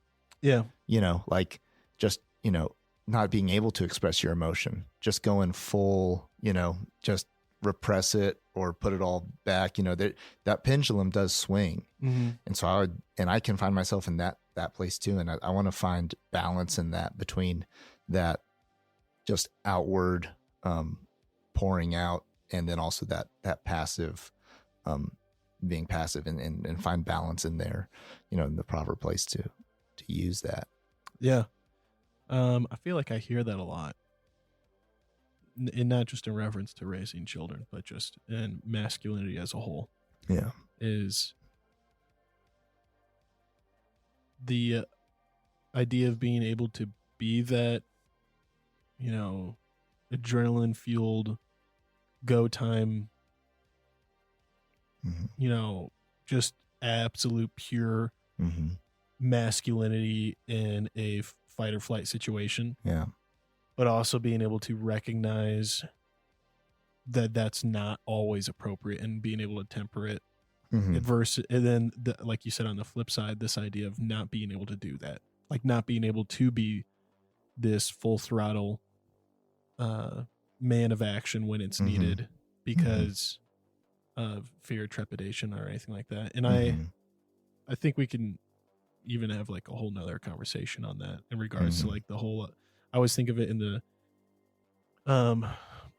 Yeah. You know, like just, you know, not being able to express your emotion, just going full, you know, just repress it or put it all back. You know, that pendulum does swing. Mm-hmm. And so I can find myself in that place too. And I want to find balance in that, between that just outward pouring out, and then also that passive, being passive, and find balance in there, you know, in the proper place to use that. Yeah. I feel like I hear that a lot. And not just in reference to raising children, but just in masculinity as a whole. Yeah. Is the idea of being able to be that, you know, adrenaline fueled go time, Mm-hmm. you know, just absolute pure Mm-hmm. masculinity in a fight or flight situation. Yeah. But also being able to recognize that that's not always appropriate, and being able to temper it. Mm-hmm. And then, like you said, on the flip side, this idea of not being able to do that, like not being able to be this full throttle man of action when it's Mm-hmm. needed because of fear, trepidation, or anything like that. And Mm-hmm. I think we can even have like a whole nother conversation on that in regards to like the whole, I always think of it in the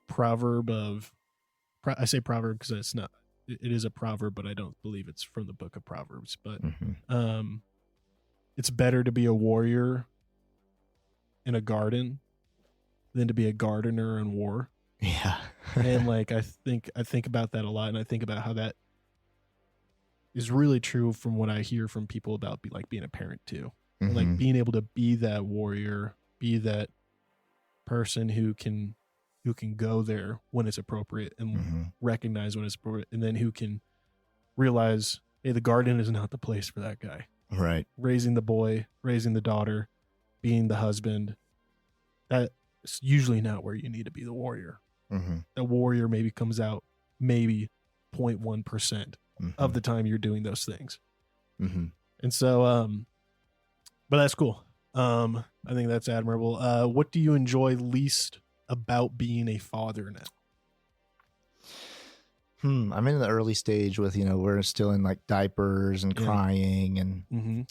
proverb of, I say proverb because it's not, it is a proverb, but I don't believe it's from the book of Proverbs. But it's better to be a warrior in a garden than to be a gardener in war. Yeah. And like I think about that a lot, and I think about how that is really true from what I hear from people about being a parent too. Mm-hmm. And like being able to be that warrior, be that person who can go there when it's appropriate and recognize when it's appropriate, and then who can realize, hey, the garden is not the place for that guy. Right. Raising the boy, raising the daughter, being the husband, that's usually not where you need to be the warrior. Mm-hmm. The warrior maybe comes out maybe 0.1% of the time you're doing those things. Mm-hmm. And so, but that's cool. I think that's admirable. What do you enjoy least about being a father now? I'm in the early stage with, you know, we're still in like diapers and crying and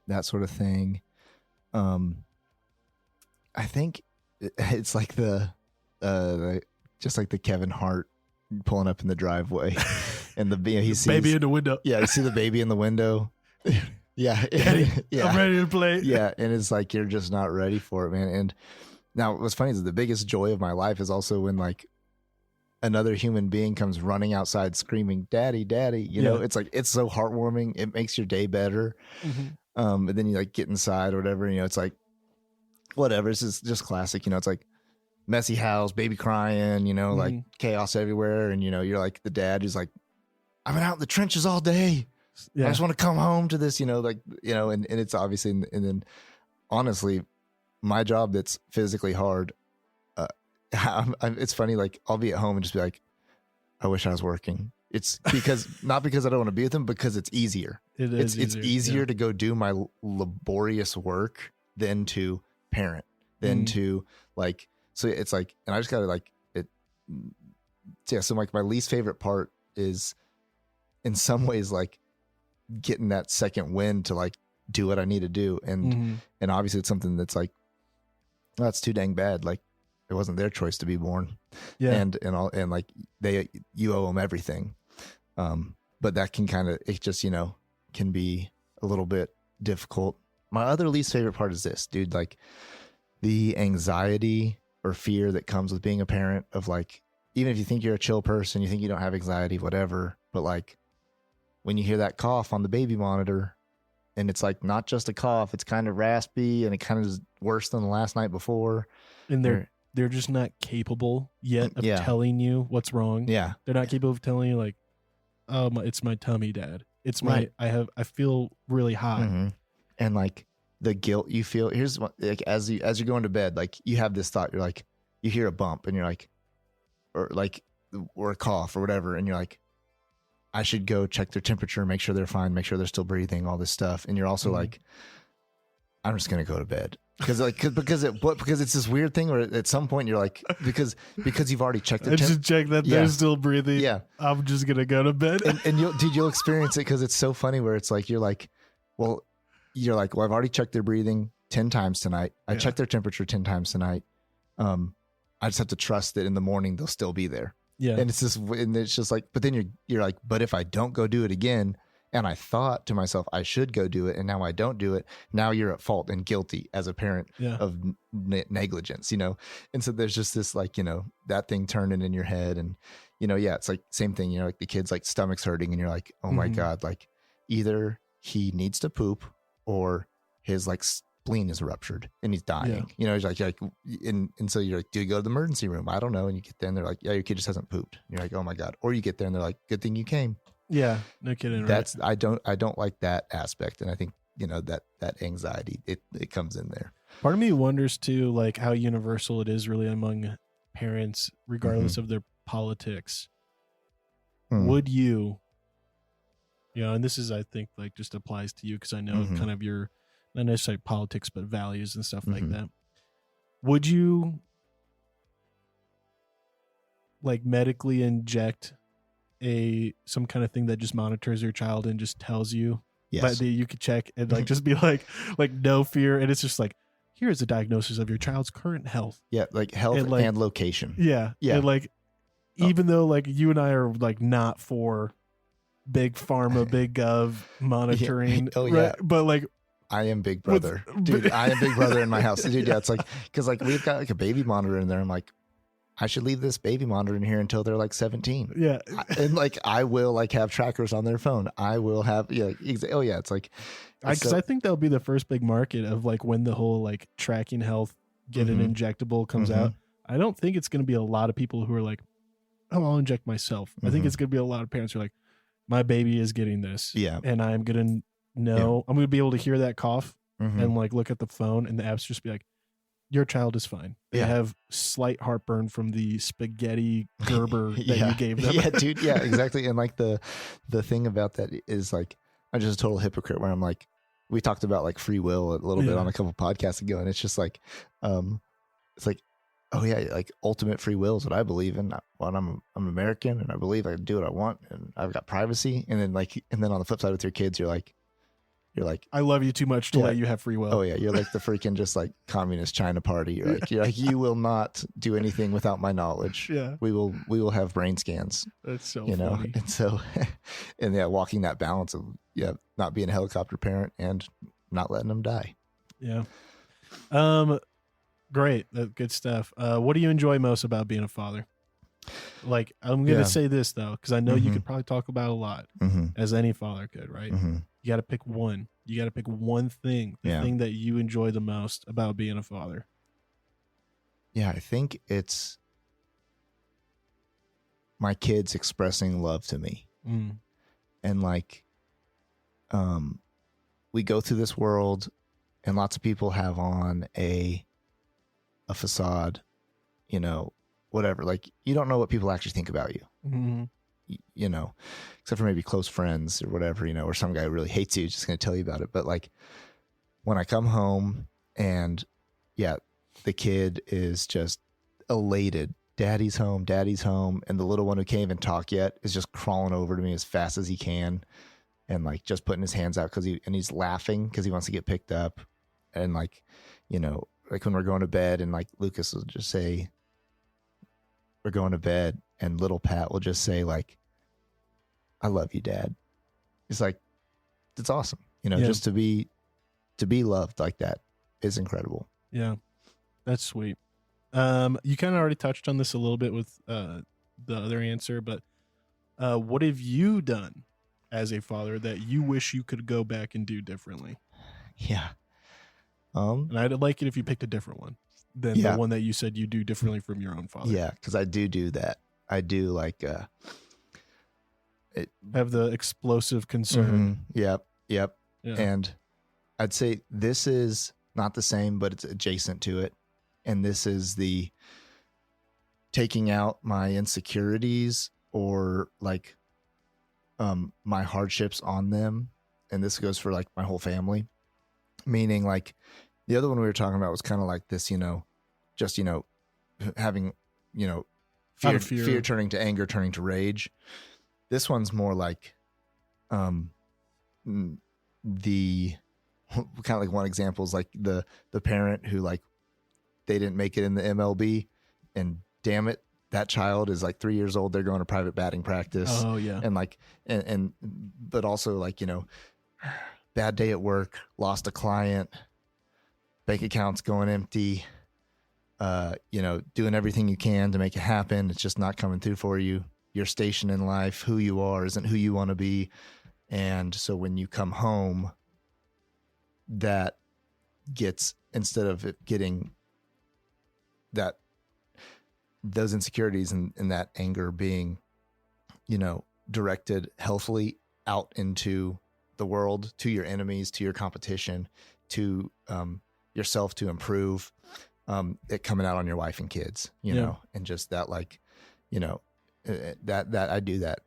that sort of thing. I think it's like the just like the Kevin Hart pulling up in the driveway and he sees baby in the window. Yeah, you see the baby in the window. Yeah. Daddy, yeah. I'm ready to play. Yeah, and it's like you're just not ready for it, man. And now what's funny is the biggest joy of my life is also when like another human being comes running outside screaming, "Daddy, Daddy!" You know, it's like it's so heartwarming. It makes your day better. And then you like get inside or whatever. You know, it's like whatever. This is just classic. You know, it's like messy house, baby crying. You know, like chaos everywhere. And you know, you're like the dad who's like, "I've been out in the trenches all day. I just want to come home to this." You know, like you know, and it's obviously and then honestly, my job that's physically hard. It's funny, like I'll be at home and just be like, I wish I was working. It's because not because I don't want to be with them, because it's easier. It's easier to go do my laborious work than to parent, than to like, so it's like, and I just gotta like it. Yeah. So like my least favorite part is in some ways like getting that second wind to like do what I need to do. And obviously it's something that's like, oh, that's too dang bad. Like, it wasn't their choice to be born, and like you owe them everything. But that can kind of, it just, you know, can be a little bit difficult my other least favorite part is this, dude, like the anxiety or fear that comes with being a parent of like, even if you think you're a chill person, you think you don't have anxiety, whatever, but like when you hear that cough on the baby monitor and it's like not just a cough, it's kind of raspy and it kind of is worse than the last night before. And they're just not capable yet of Yeah. telling you what's wrong. Yeah. They're not capable of telling you like, oh, it's my tummy, Dad. It's my, Right. I feel really hot. Mm-hmm. And like the guilt you feel, here's what, like as you're going to bed, like you have this thought, you're like, you hear a bump and you're like, or a cough or whatever. And you're like, I should go check their temperature, make sure they're fine, make sure they're still breathing, all this stuff. And you're also like, I'm just going to go to bed. Because it's this weird thing where at some point you're like, because you've already checked their I just check that they're still breathing. Yeah. I'm just going to go to bed. And you'll experience it because it's so funny where it's like, you're like, well, I've already checked their breathing 10 times tonight. I checked their temperature 10 times tonight. I just have to trust that in the morning they'll still be there. Yeah. And it's just like, but then you're like, but if I don't go do it again, and I thought to myself, I should go do it, and now I don't do it, now you're at fault and guilty as a parent of negligence, And so there's just this like, that thing turning in your head and, it's like same thing, like the kid's like stomach's hurting and you're like, oh my God, like either he needs to poop or his like spleen is ruptured and he's dying. He's like, and so you're like, do you go to the emergency room? I don't know. And you get there and they're like, yeah, your kid just hasn't pooped. And you're like, oh my God. Or you get there and they're like, good thing you came. Yeah, no kidding. That's I don't like that aspect, and I think that anxiety it comes in there. Part of me wonders too, like how universal it is really among parents, regardless of their politics. Would you, and this is I think like just applies to you because I know kind of your not necessarily politics but values and stuff like that. Would you like medically inject some kind of thing that just monitors your child and just tells you that you could check and like just be like no fear, and it's just like, here is a diagnosis of your child's current health, like health and location, and like even though like you and I are like not for big pharma, big gov monitoring, right? But like I am Big Brother, dude. I am Big Brother in my house, dude. Yeah, it's like because like we've got like a baby monitor in there. I'm like, I should leave this baby monitor in here until they're like 17. Yeah. And like, I will like have trackers on their phone. I will have, it's like, because I think that'll be the first big market of like when the whole like tracking health, get an injectable comes out. I don't think it's going to be a lot of people who are like, oh, I'll inject myself. I think it's going to be a lot of parents who are like, my baby is getting this. Yeah. And I'm going to know, I'm going to be able to hear that cough and like look at the phone and the apps just be like, your child is fine. They have slight heartburn from the spaghetti Gerber that you gave them. Yeah, dude. Yeah, exactly. And like the thing about that is like, I'm just a total hypocrite where I'm like, we talked about like free will a little bit on a couple podcasts ago. And it's just like, it's like, oh yeah, like ultimate free will is what I believe in. Well, I'm American and I believe I can do what I want and I've got privacy. And then on the flip side with your kids, you're like, I love you too much to let you have free will. Oh yeah, you're like the freaking just like communist China party. You're like you will not do anything without my knowledge. Yeah, we will have brain scans. That's so funny. And so, and walking that balance of not being a helicopter parent and not letting them die. Yeah. Great, good stuff. What do you enjoy most about being a father? Like I'm gonna say this though, because I know you could probably talk about a lot, as any father could, right? You got to pick one. You got to pick one thing, the thing that you enjoy the most about being a father. Yeah, I think it's my kids expressing love to me. And like, we go through this world and lots of people have on a facade, whatever. Like, you don't know what people actually think about you. Except for maybe close friends or whatever, or some guy who really hates you, just going to tell you about it. But like when I come home and the kid is just elated, daddy's home. And the little one who can't even talk yet is just crawling over to me as fast as he can. And like just putting his hands out he's laughing because he wants to get picked up. And like, like when we're going to bed and like Lucas will just say, we're going to bed. And little Pat will just say like, I love you, Dad. It's like, it's awesome. Just to be to be loved like that is incredible. Yeah, that's sweet. You kind of already touched on this a little bit with the other answer, but what have you done as a father that you wish you could go back and do differently? Yeah. And I'd like it if you picked a different one than the one that you said you do differently from your own father. Yeah, because I do that. I do like have the explosive concern. Yep. Yeah. And I'd say this is not the same, but it's adjacent to it. And this is the taking out my insecurities or like my hardships on them. And this goes for like my whole family. Meaning like the other one we were talking about was kind of like this, just, having, fear turning to anger, turning to rage. This one's more like the kind of like one example is like the parent who like they didn't make it in the MLB and damn it, that child is like 3 years old. They're going to private batting practice. Oh yeah. And like, but also like, bad day at work, lost a client, bank accounts going empty, doing everything you can to make it happen. It's just not coming through for you. Your station in life, who you are isn't who you want to be. And so when you come home, that gets, instead of it getting those insecurities and that anger being, directed healthily out into the world, to your enemies, to your competition, to yourself to improve, it coming out on your wife and kids, know, and just that like, that I do that,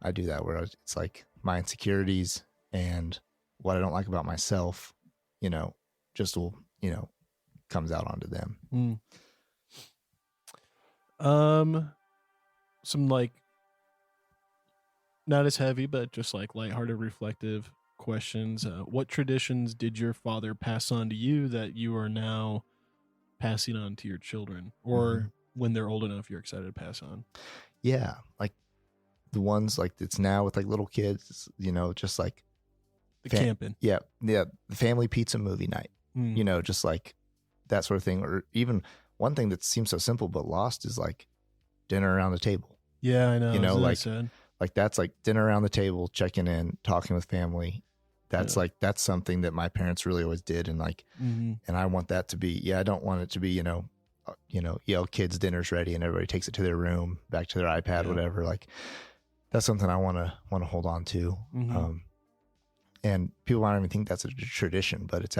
I do that where it's like my insecurities and what I don't like about myself, just will, comes out onto them. Some like not as heavy, but just like lighthearted, reflective questions. What traditions did your father pass on to you that you are now passing on to your children, or when they're old enough, you're excited to pass on? Yeah. Like the ones like it's now with like little kids, just like the camping. Yeah. The family pizza movie night, just like that sort of thing. Or even one thing that seems so simple, but lost is like dinner around the table. Yeah, I know. Like that's like dinner around the table, checking in, talking with family. That's like, that's something that my parents really always did. And like, and I want that to be, I don't want it to be, kids dinner's ready and everybody takes it to their room, back to their iPad, whatever. Like that's something I want to hold on to. And people might not even think that's a tradition, but it's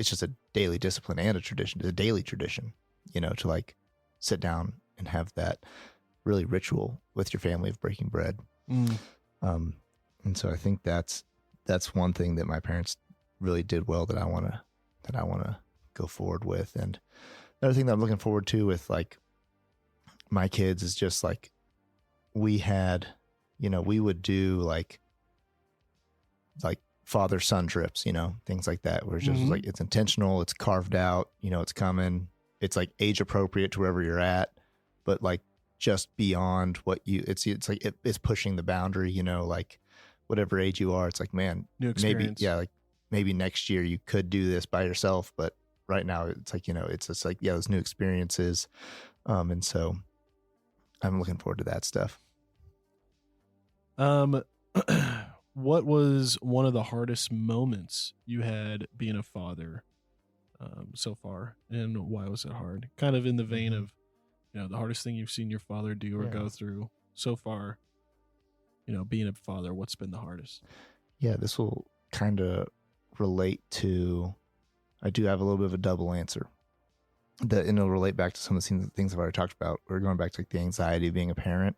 just a daily discipline and a tradition. It's a daily tradition, to like sit down and have that really ritual with your family of breaking bread. And so I think that's one thing that my parents really did well that I want to go forward with. And another thing that I'm looking forward to with like my kids is just like we would do like father-son trips, things like that, where it's just like, it's intentional, it's carved out, it's coming, it's like age appropriate to wherever you're at, but like just beyond what it's like, it's pushing the boundary, like whatever age you are, it's like, man, new experience. maybe next year you could do this by yourself, but right now it's like, it's just like, those new experiences. And so I'm looking forward to that stuff. What was one of the hardest moments you had being a father so far, and why was it hard? Kind of in the vein of, the hardest thing you've seen your father do or go through so far, being a father, what's been the hardest? Yeah, this will kind of relate to, I do have a little bit of a double answer and it'll relate back to some of the things I've already talked about. We're going back to like the anxiety of being a parent.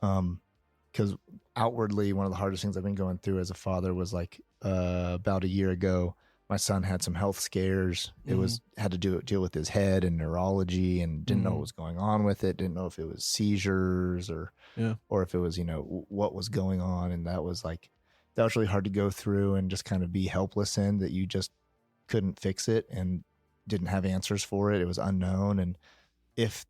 Because outwardly, one of the hardest things I've been going through as a father was like about a year ago, my son had some health scares. It had to deal with his head and neurology, and didn't know what was going on with it. Didn't know if it was seizures or if it was, what was going on. And that was really hard to go through and just kind of be helpless in, that you just couldn't fix it and didn't have answers for it. It was unknown. And if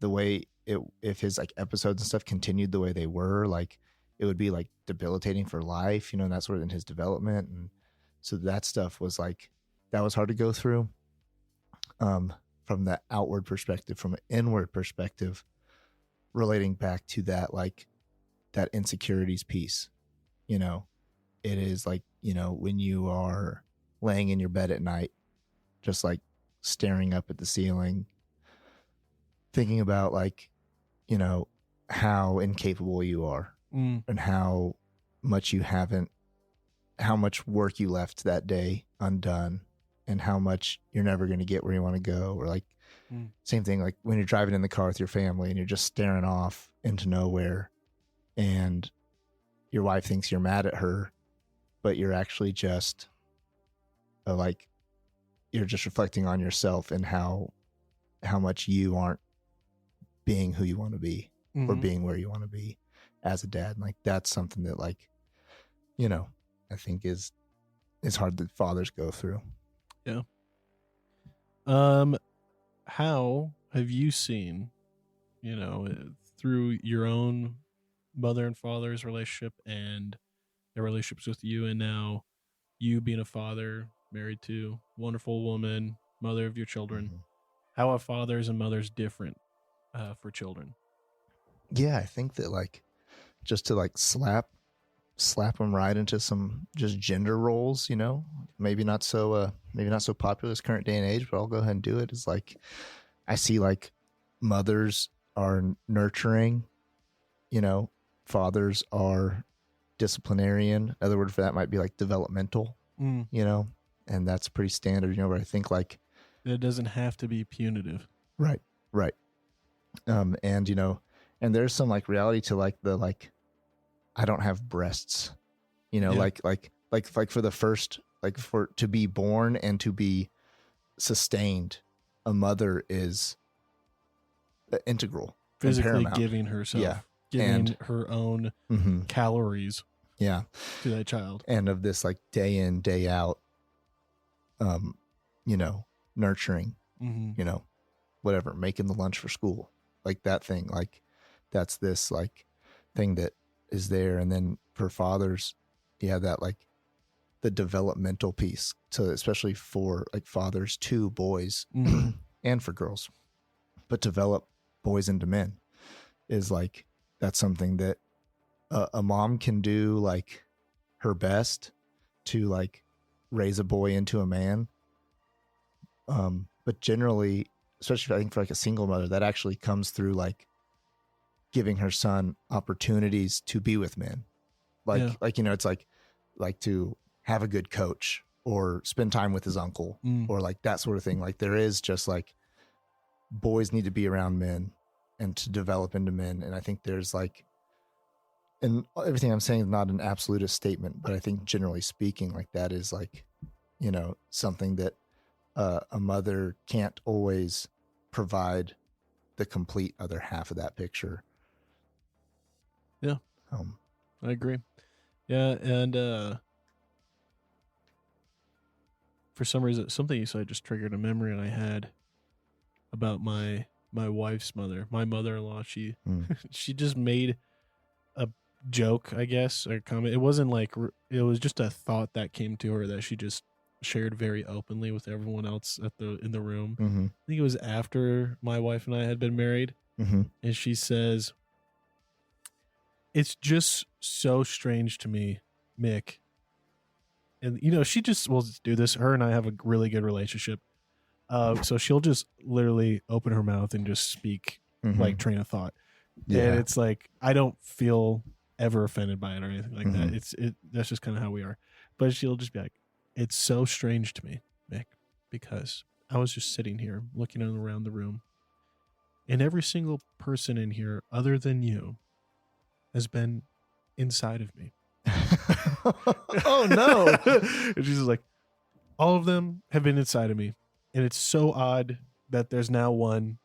his like episodes and stuff continued the way they were, like it would be like debilitating for life, and that's sort of in his development. And so that stuff was like that was hard to go through. From the outward perspective, from an inward perspective, relating back to that, like that insecurities piece, you know, it is like, you know, when you are laying in your bed at night, just like staring up at the ceiling, thinking about like, you know, how incapable you are and how much you haven't, how much work you left that day undone, and how much you're never going to get where you want to go. Or like same thing, like when you're driving in the car with your family and you're just staring off into nowhere and your wife thinks you're mad at her, but you're actually just like, you're just reflecting on yourself and how much you aren't being who you want to be or being where you want to be as a dad. And like, that's something that, like, you know, I think is hard that fathers go through. Yeah. How have you seen, you know, through your own mother and father's relationship and their relationships with you, and now you being a father, married to a wonderful woman, mother of your children, how are fathers and mothers different for children? Yeah, I think that, like, just to like slap them right into some just gender roles, you know, maybe not so popular this current day and age, but I'll go ahead and do it. Is like, I see like mothers are nurturing, you know, fathers are disciplinarian. Another word for that might be like developmental, you know, and that's pretty standard, you know, but I think like it doesn't have to be punitive. Right. And you know, and there's some like reality to like the, like, I don't have breasts, you know, like for the first, like for to be born and to be sustained, a mother is integral, physically giving herself, giving her own calories, to that child, and of this like day in, day out, you know, nurturing, you know, whatever, making the lunch for school, like that thing, like that's this like thing that is there. And then for fathers, you have that like the developmental piece to, especially for like fathers to boys and for girls, but develop boys into men is like, that's something that a mom can do like her best to like raise a boy into a man. But generally, especially I think for like a single mother, that actually comes through like giving her son opportunities to be with men. Like, you know, it's like to have a good coach or spend time with his uncle or like that sort of thing. Like there is just like boys need to be around men and to develop into men. And I think there's like, and everything I'm saying is not an absolutist statement, but I think generally speaking, like that is like, you know, something that a mother can't always provide the complete other half of that picture. Yeah. I agree. Yeah. And, for some reason, something you said just triggered a memory I had about my wife's mother, my mother-in-law. She just made a joke, I guess, or comment. It wasn't like, it was just a thought that came to her that she just shared very openly with everyone else in the room. I think it was after my wife and I had been married. And she says, "It's just so strange to me, Mick." And, you know, she just will do this. Her and I have a really good relationship. So she'll just literally open her mouth and just speak like train of thought. Yeah. And it's like, I don't feel ever offended by it or anything like that. That's just kind of how we are. But she'll just be like, "It's so strange to me, Mick, because I was just sitting here looking around the room, and every single person in here other than you has been inside of me." Oh no. And she's just like, "All of them have been inside of me. And it's so odd that there's now one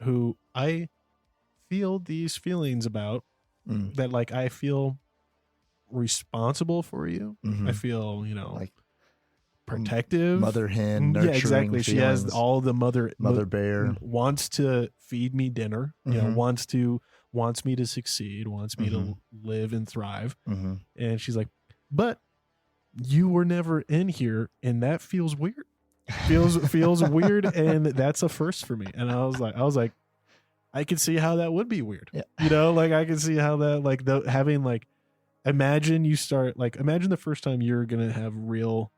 who I feel these feelings about, that like I feel responsible for you. I feel, you know, like protective, mother hen, nurturing. Yeah, exactly. She has all the mother bear, wants to feed me dinner, you know, wants me to succeed, wants me to live and thrive." And she's like, "But you were never in here, and that feels weird." feels weird, and that's a first for me. And I was like, I could see how that would be weird. Yeah. You know, like I can see how that, like, having like, imagine the first time you're gonna have real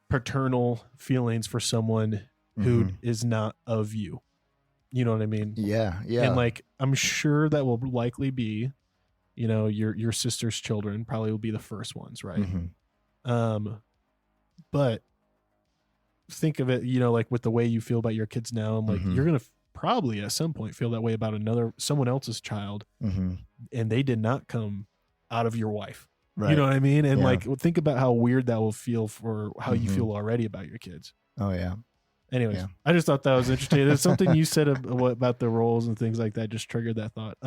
paternal feelings for someone who is not of you. You know what I mean? Yeah. Yeah. And like, I'm sure that will likely be, you know, your sister's children probably will be the first ones, right? But think of it, you know, like with the way you feel about your kids now, and like you're gonna probably at some point feel that way about someone else's child, and they did not come out of your wife. Right. You know what I mean? And Yeah. like, think about how weird that will feel for how you feel already about your kids. Oh yeah. Anyways, Yeah. I just thought that was interesting. It's something you said about the roles and things like that just triggered that thought.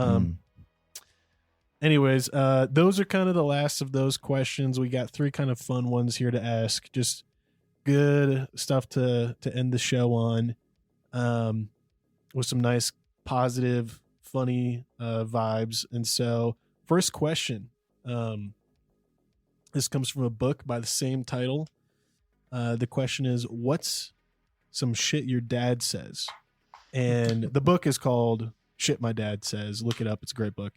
Anyways, those are kind of the last of those questions. We got 3 kind of fun ones here to ask. Just good stuff to end the show on, with some nice, positive, funny vibes. And so, first question. This comes from a book by the same title. The question is, what's some shit your dad says? And the book is called Shit My Dad Says. Look it up. It's a great book.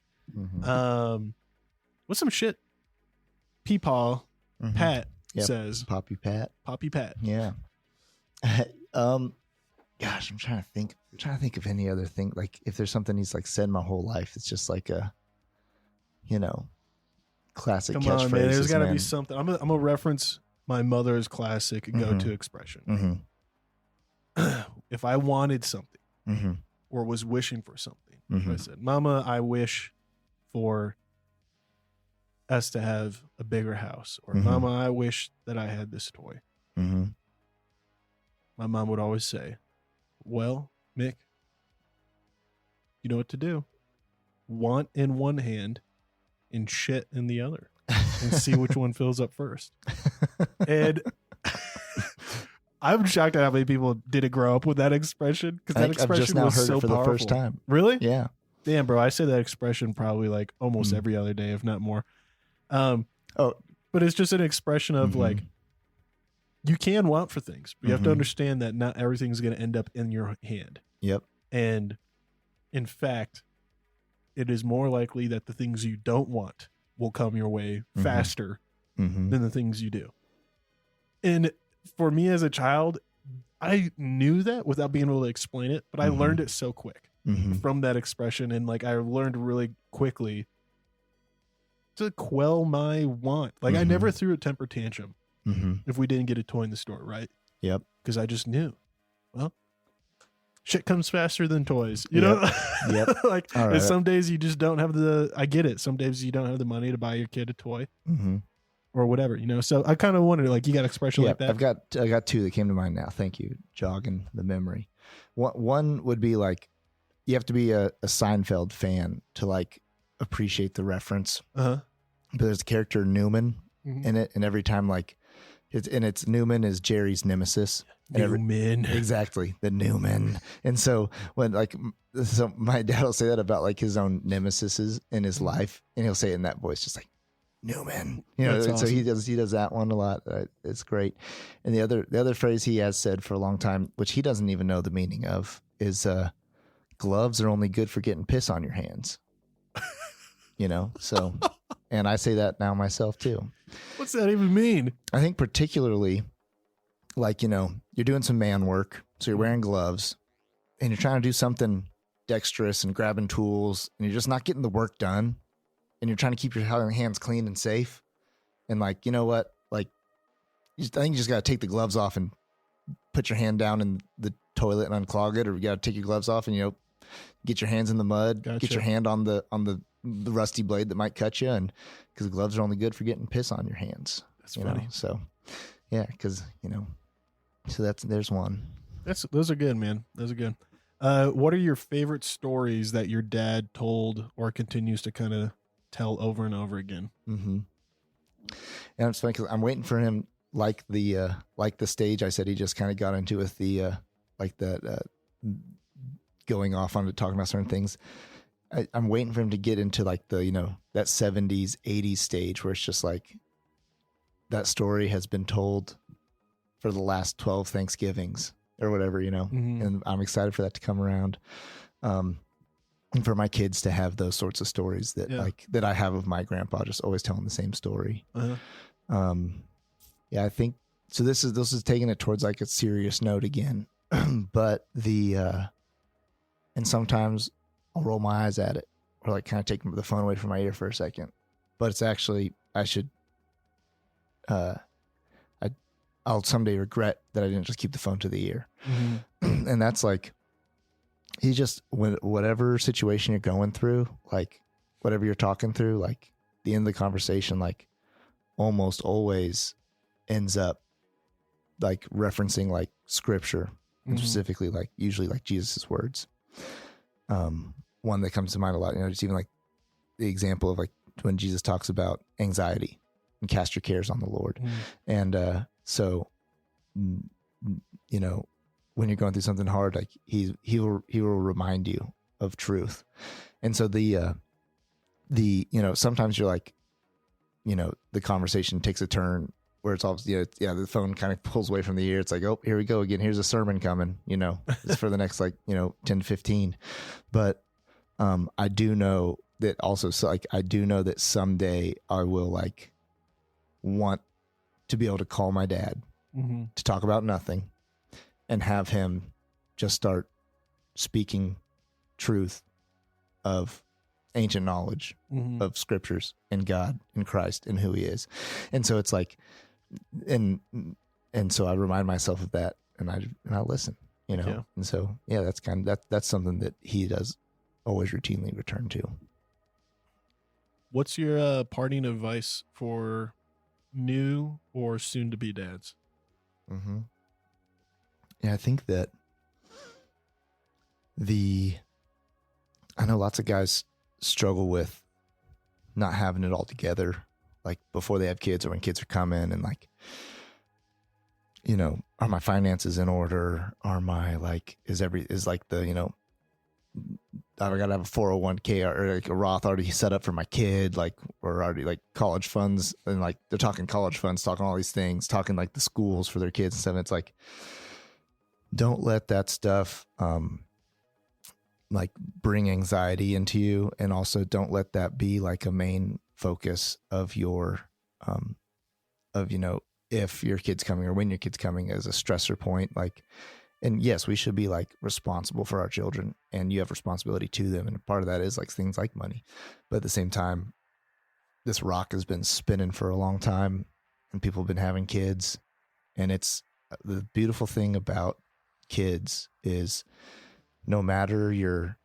What's some shit Peepaw Pat says? Poppy Pat. Poppy Pat. Yeah. Gosh, I'm trying to think of any other thing. Like if there's something he's like said my whole life, it's just like a, you know, classic Come catchphrase. on, man. There's got to be something. I'm gonna reference my mother's classic go-to expression. If I wanted something or was wishing for something, I said, "Mama, I wish for us to have a bigger house," or "Mama, I wish that I had this toy." My mom would always say, "Well, Mick, you know what to do. Want in one hand and shit in the other, and see which one fills up first." And I'm shocked at how many people didn't grow up with that expression, because that expression I've just now was heard so it for powerful. the first time. Really? Yeah. Damn, bro. I say that expression probably like almost every other day, if not more. But it's just an expression of like, you can want for things, but you have to understand that not everything's going to end up in your hand. Yep. And in fact, it is more likely that the things you don't want will come your way faster than the things you do. And for me as a child, I knew that without being able to explain it, but I learned it so quick from that expression. And like, I learned really quickly to quell my want. Like I never threw a temper tantrum if we didn't get a toy in the store, right? Yep. Because I just knew, well, shit comes faster than toys, you know? Yep. Like, All right. and some days you just don't have I get it. Some days you don't have the money to buy your kid a toy or whatever, you know? So I kind of wondered, like, you got an expression like that? I got 2 that came to mind now. Thank you. Jogging the memory. One would be like, you have to be a Seinfeld fan to like appreciate the reference. But there's a character Newman in it. And every time like, it's Newman is Jerry's nemesis. Newman. Exactly. The Newman. And so when so my dad will say that about like his own nemesis in his life, and he'll say it in that voice, just like Newman, you know. That's awesome. So he does that one a lot. It's great. And the other phrase he has said for a long time, which he doesn't even know the meaning of, is gloves are only good for getting piss on your hands. You know, so, and I say that now myself too. What's that even mean? I think particularly, like, you know, you're doing some man work, so you're wearing gloves, and you're trying to do something dexterous and grabbing tools, and you're just not getting the work done, and you're trying to keep your hands clean and safe. And like, you know what? Like, I think you just got to take the gloves off and put your hand down in the toilet and unclog it, or you got to take your gloves off and, you know, get your hands in the mud, get your hand on the rusty blade that might cut you, and because gloves are only good for getting piss on your hands. That's funny. Know? So, yeah, because, you know, so there's one. Those are good, man. Those are good. What are your favorite stories that your dad told or continues to kind of tell over and over again? And it's funny because I'm waiting for him, like the stage I said he just kind of got into with the going off on to talking about certain things. I'm waiting for him to get into like the, you know, that 70s, 80s stage where it's just like that story has been told for the last 12 Thanksgivings or whatever, and I'm excited for that to come around. And for my kids to have those sorts of stories that that I have of my grandpa, just always telling the same story. I think so. This is taking it towards like a serious note again, but and sometimes I'll roll my eyes at it or like kind of take the phone away from my ear for a second, but it's actually, I'll someday regret that I didn't just keep the phone to the ear. And that's like, he just, whatever situation you're going through, like whatever you're talking through, like the end of the conversation, like almost always ends up like referencing like scripture, and specifically like usually like Jesus's words. One that comes to mind a lot, just even like the example of like when Jesus talks about anxiety and cast your cares on the Lord. And so, when you're going through something hard, like he will remind you of truth. And so sometimes you're like, the conversation takes a turn where it's all, the phone kind of pulls away from the ear. It's like, oh, here we go again. Here's a sermon coming, it's for the next 10 to 15. But I do know that also, so like, I do know that someday I will like want to be able to call my dad to talk about nothing and have him just start speaking truth of ancient knowledge of scriptures and God and Christ and who he is. And so it's like, and so I remind myself of that and I listen, and so, that's that's something that he does always routinely return to. What's your parting advice for new or soon to be dads? Yeah, I think that I know lots of guys struggle with not having it all together, like before they have kids or when kids are coming, and like, are my finances in order? Are my like, is like the, I gotta have a 401k or like a Roth already set up for my kid, like, or already like college funds, and like they're talking college funds, talking all these things, talking like the schools for their kids and stuff. It's like, don't let that stuff like bring anxiety into you, and also don't let that be like a main focus of your if your kid's coming or when your kid's coming as a stressor point. Like, and yes, we should be like responsible for our children, and you have responsibility to them, and part of that is like things like money. But at the same time, this rock has been spinning for a long time, and people have been having kids, and it's the beautiful thing about kids is no matter your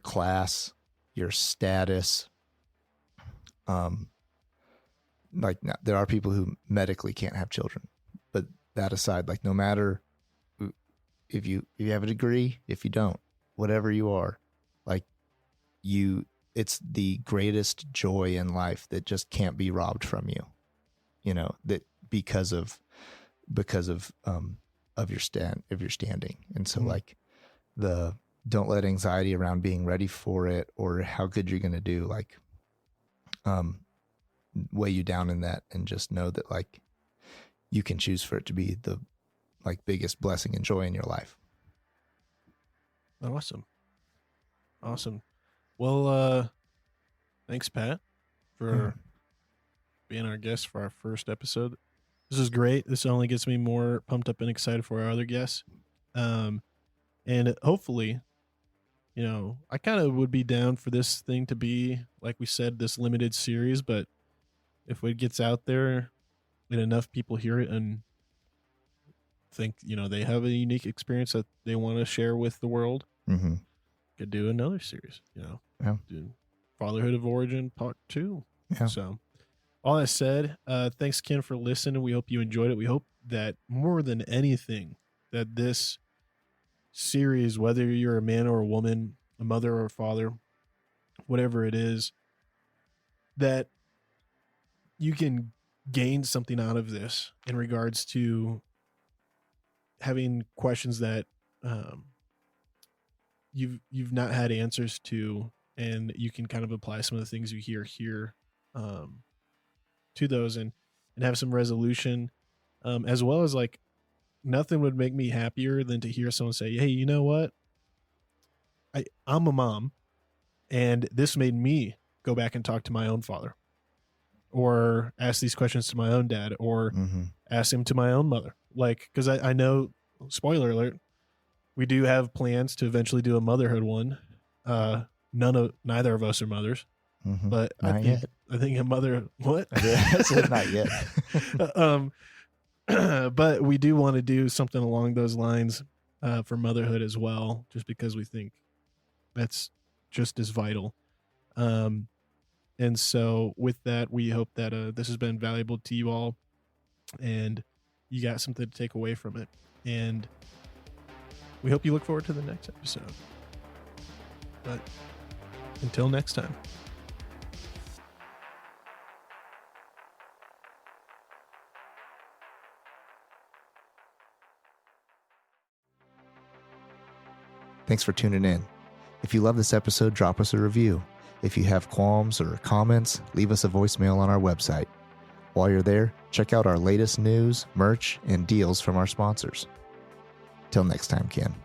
class, your status, like there are people who medically can't have children, but that aside, like no matter if you have a degree, if you don't, whatever you are, like it's the greatest joy in life that just can't be robbed from you, that because of your standing. And so like don't let anxiety around being ready for it or how good you're going to do, like, weigh you down in that, and just know that like you can choose for it to be the like biggest blessing and joy in your life. Awesome. Well, thanks, Pat, for being our guest for our first episode. This is great. This only gets me more pumped up and excited for our other guests. And hopefully, I kind of would be down for this thing to be, like we said, this limited series, but if it gets out there and enough people hear it and think, they have a unique experience that they want to share with the world, could do another series, do Fatherhood of Origin Part 2. Yeah. So all that said, thanks, Ken, for listening. We hope you enjoyed it. We hope that more than anything, that this series, whether you're a man or a woman, a mother or a father, whatever it is, that you can gain something out of this in regards to having questions that you've not had answers to, and you can kind of apply some of the things you hear here to those and have some resolution, as well as like nothing would make me happier than to hear someone say, hey, you know what? I'm a mom, and this made me go back and talk to my own father, or ask these questions to my own dad, or ask him to my own mother. Like, because I know, spoiler alert, we do have plans to eventually do a motherhood one. Neither of us are mothers, but Not yet. I think a mother, what? I said not yet. But we do want to do something along those lines for motherhood as well, just because we think that's just as vital. And so with that, we hope that this has been valuable to you all, and you got something to take away from it. And we hope you look forward to the next episode. But until next time. Thanks for tuning in. If you love this episode, drop us a review. If you have qualms or comments, leave us a voicemail on our website. While you're there, check out our latest news, merch, and deals from our sponsors. Till next time, Ken.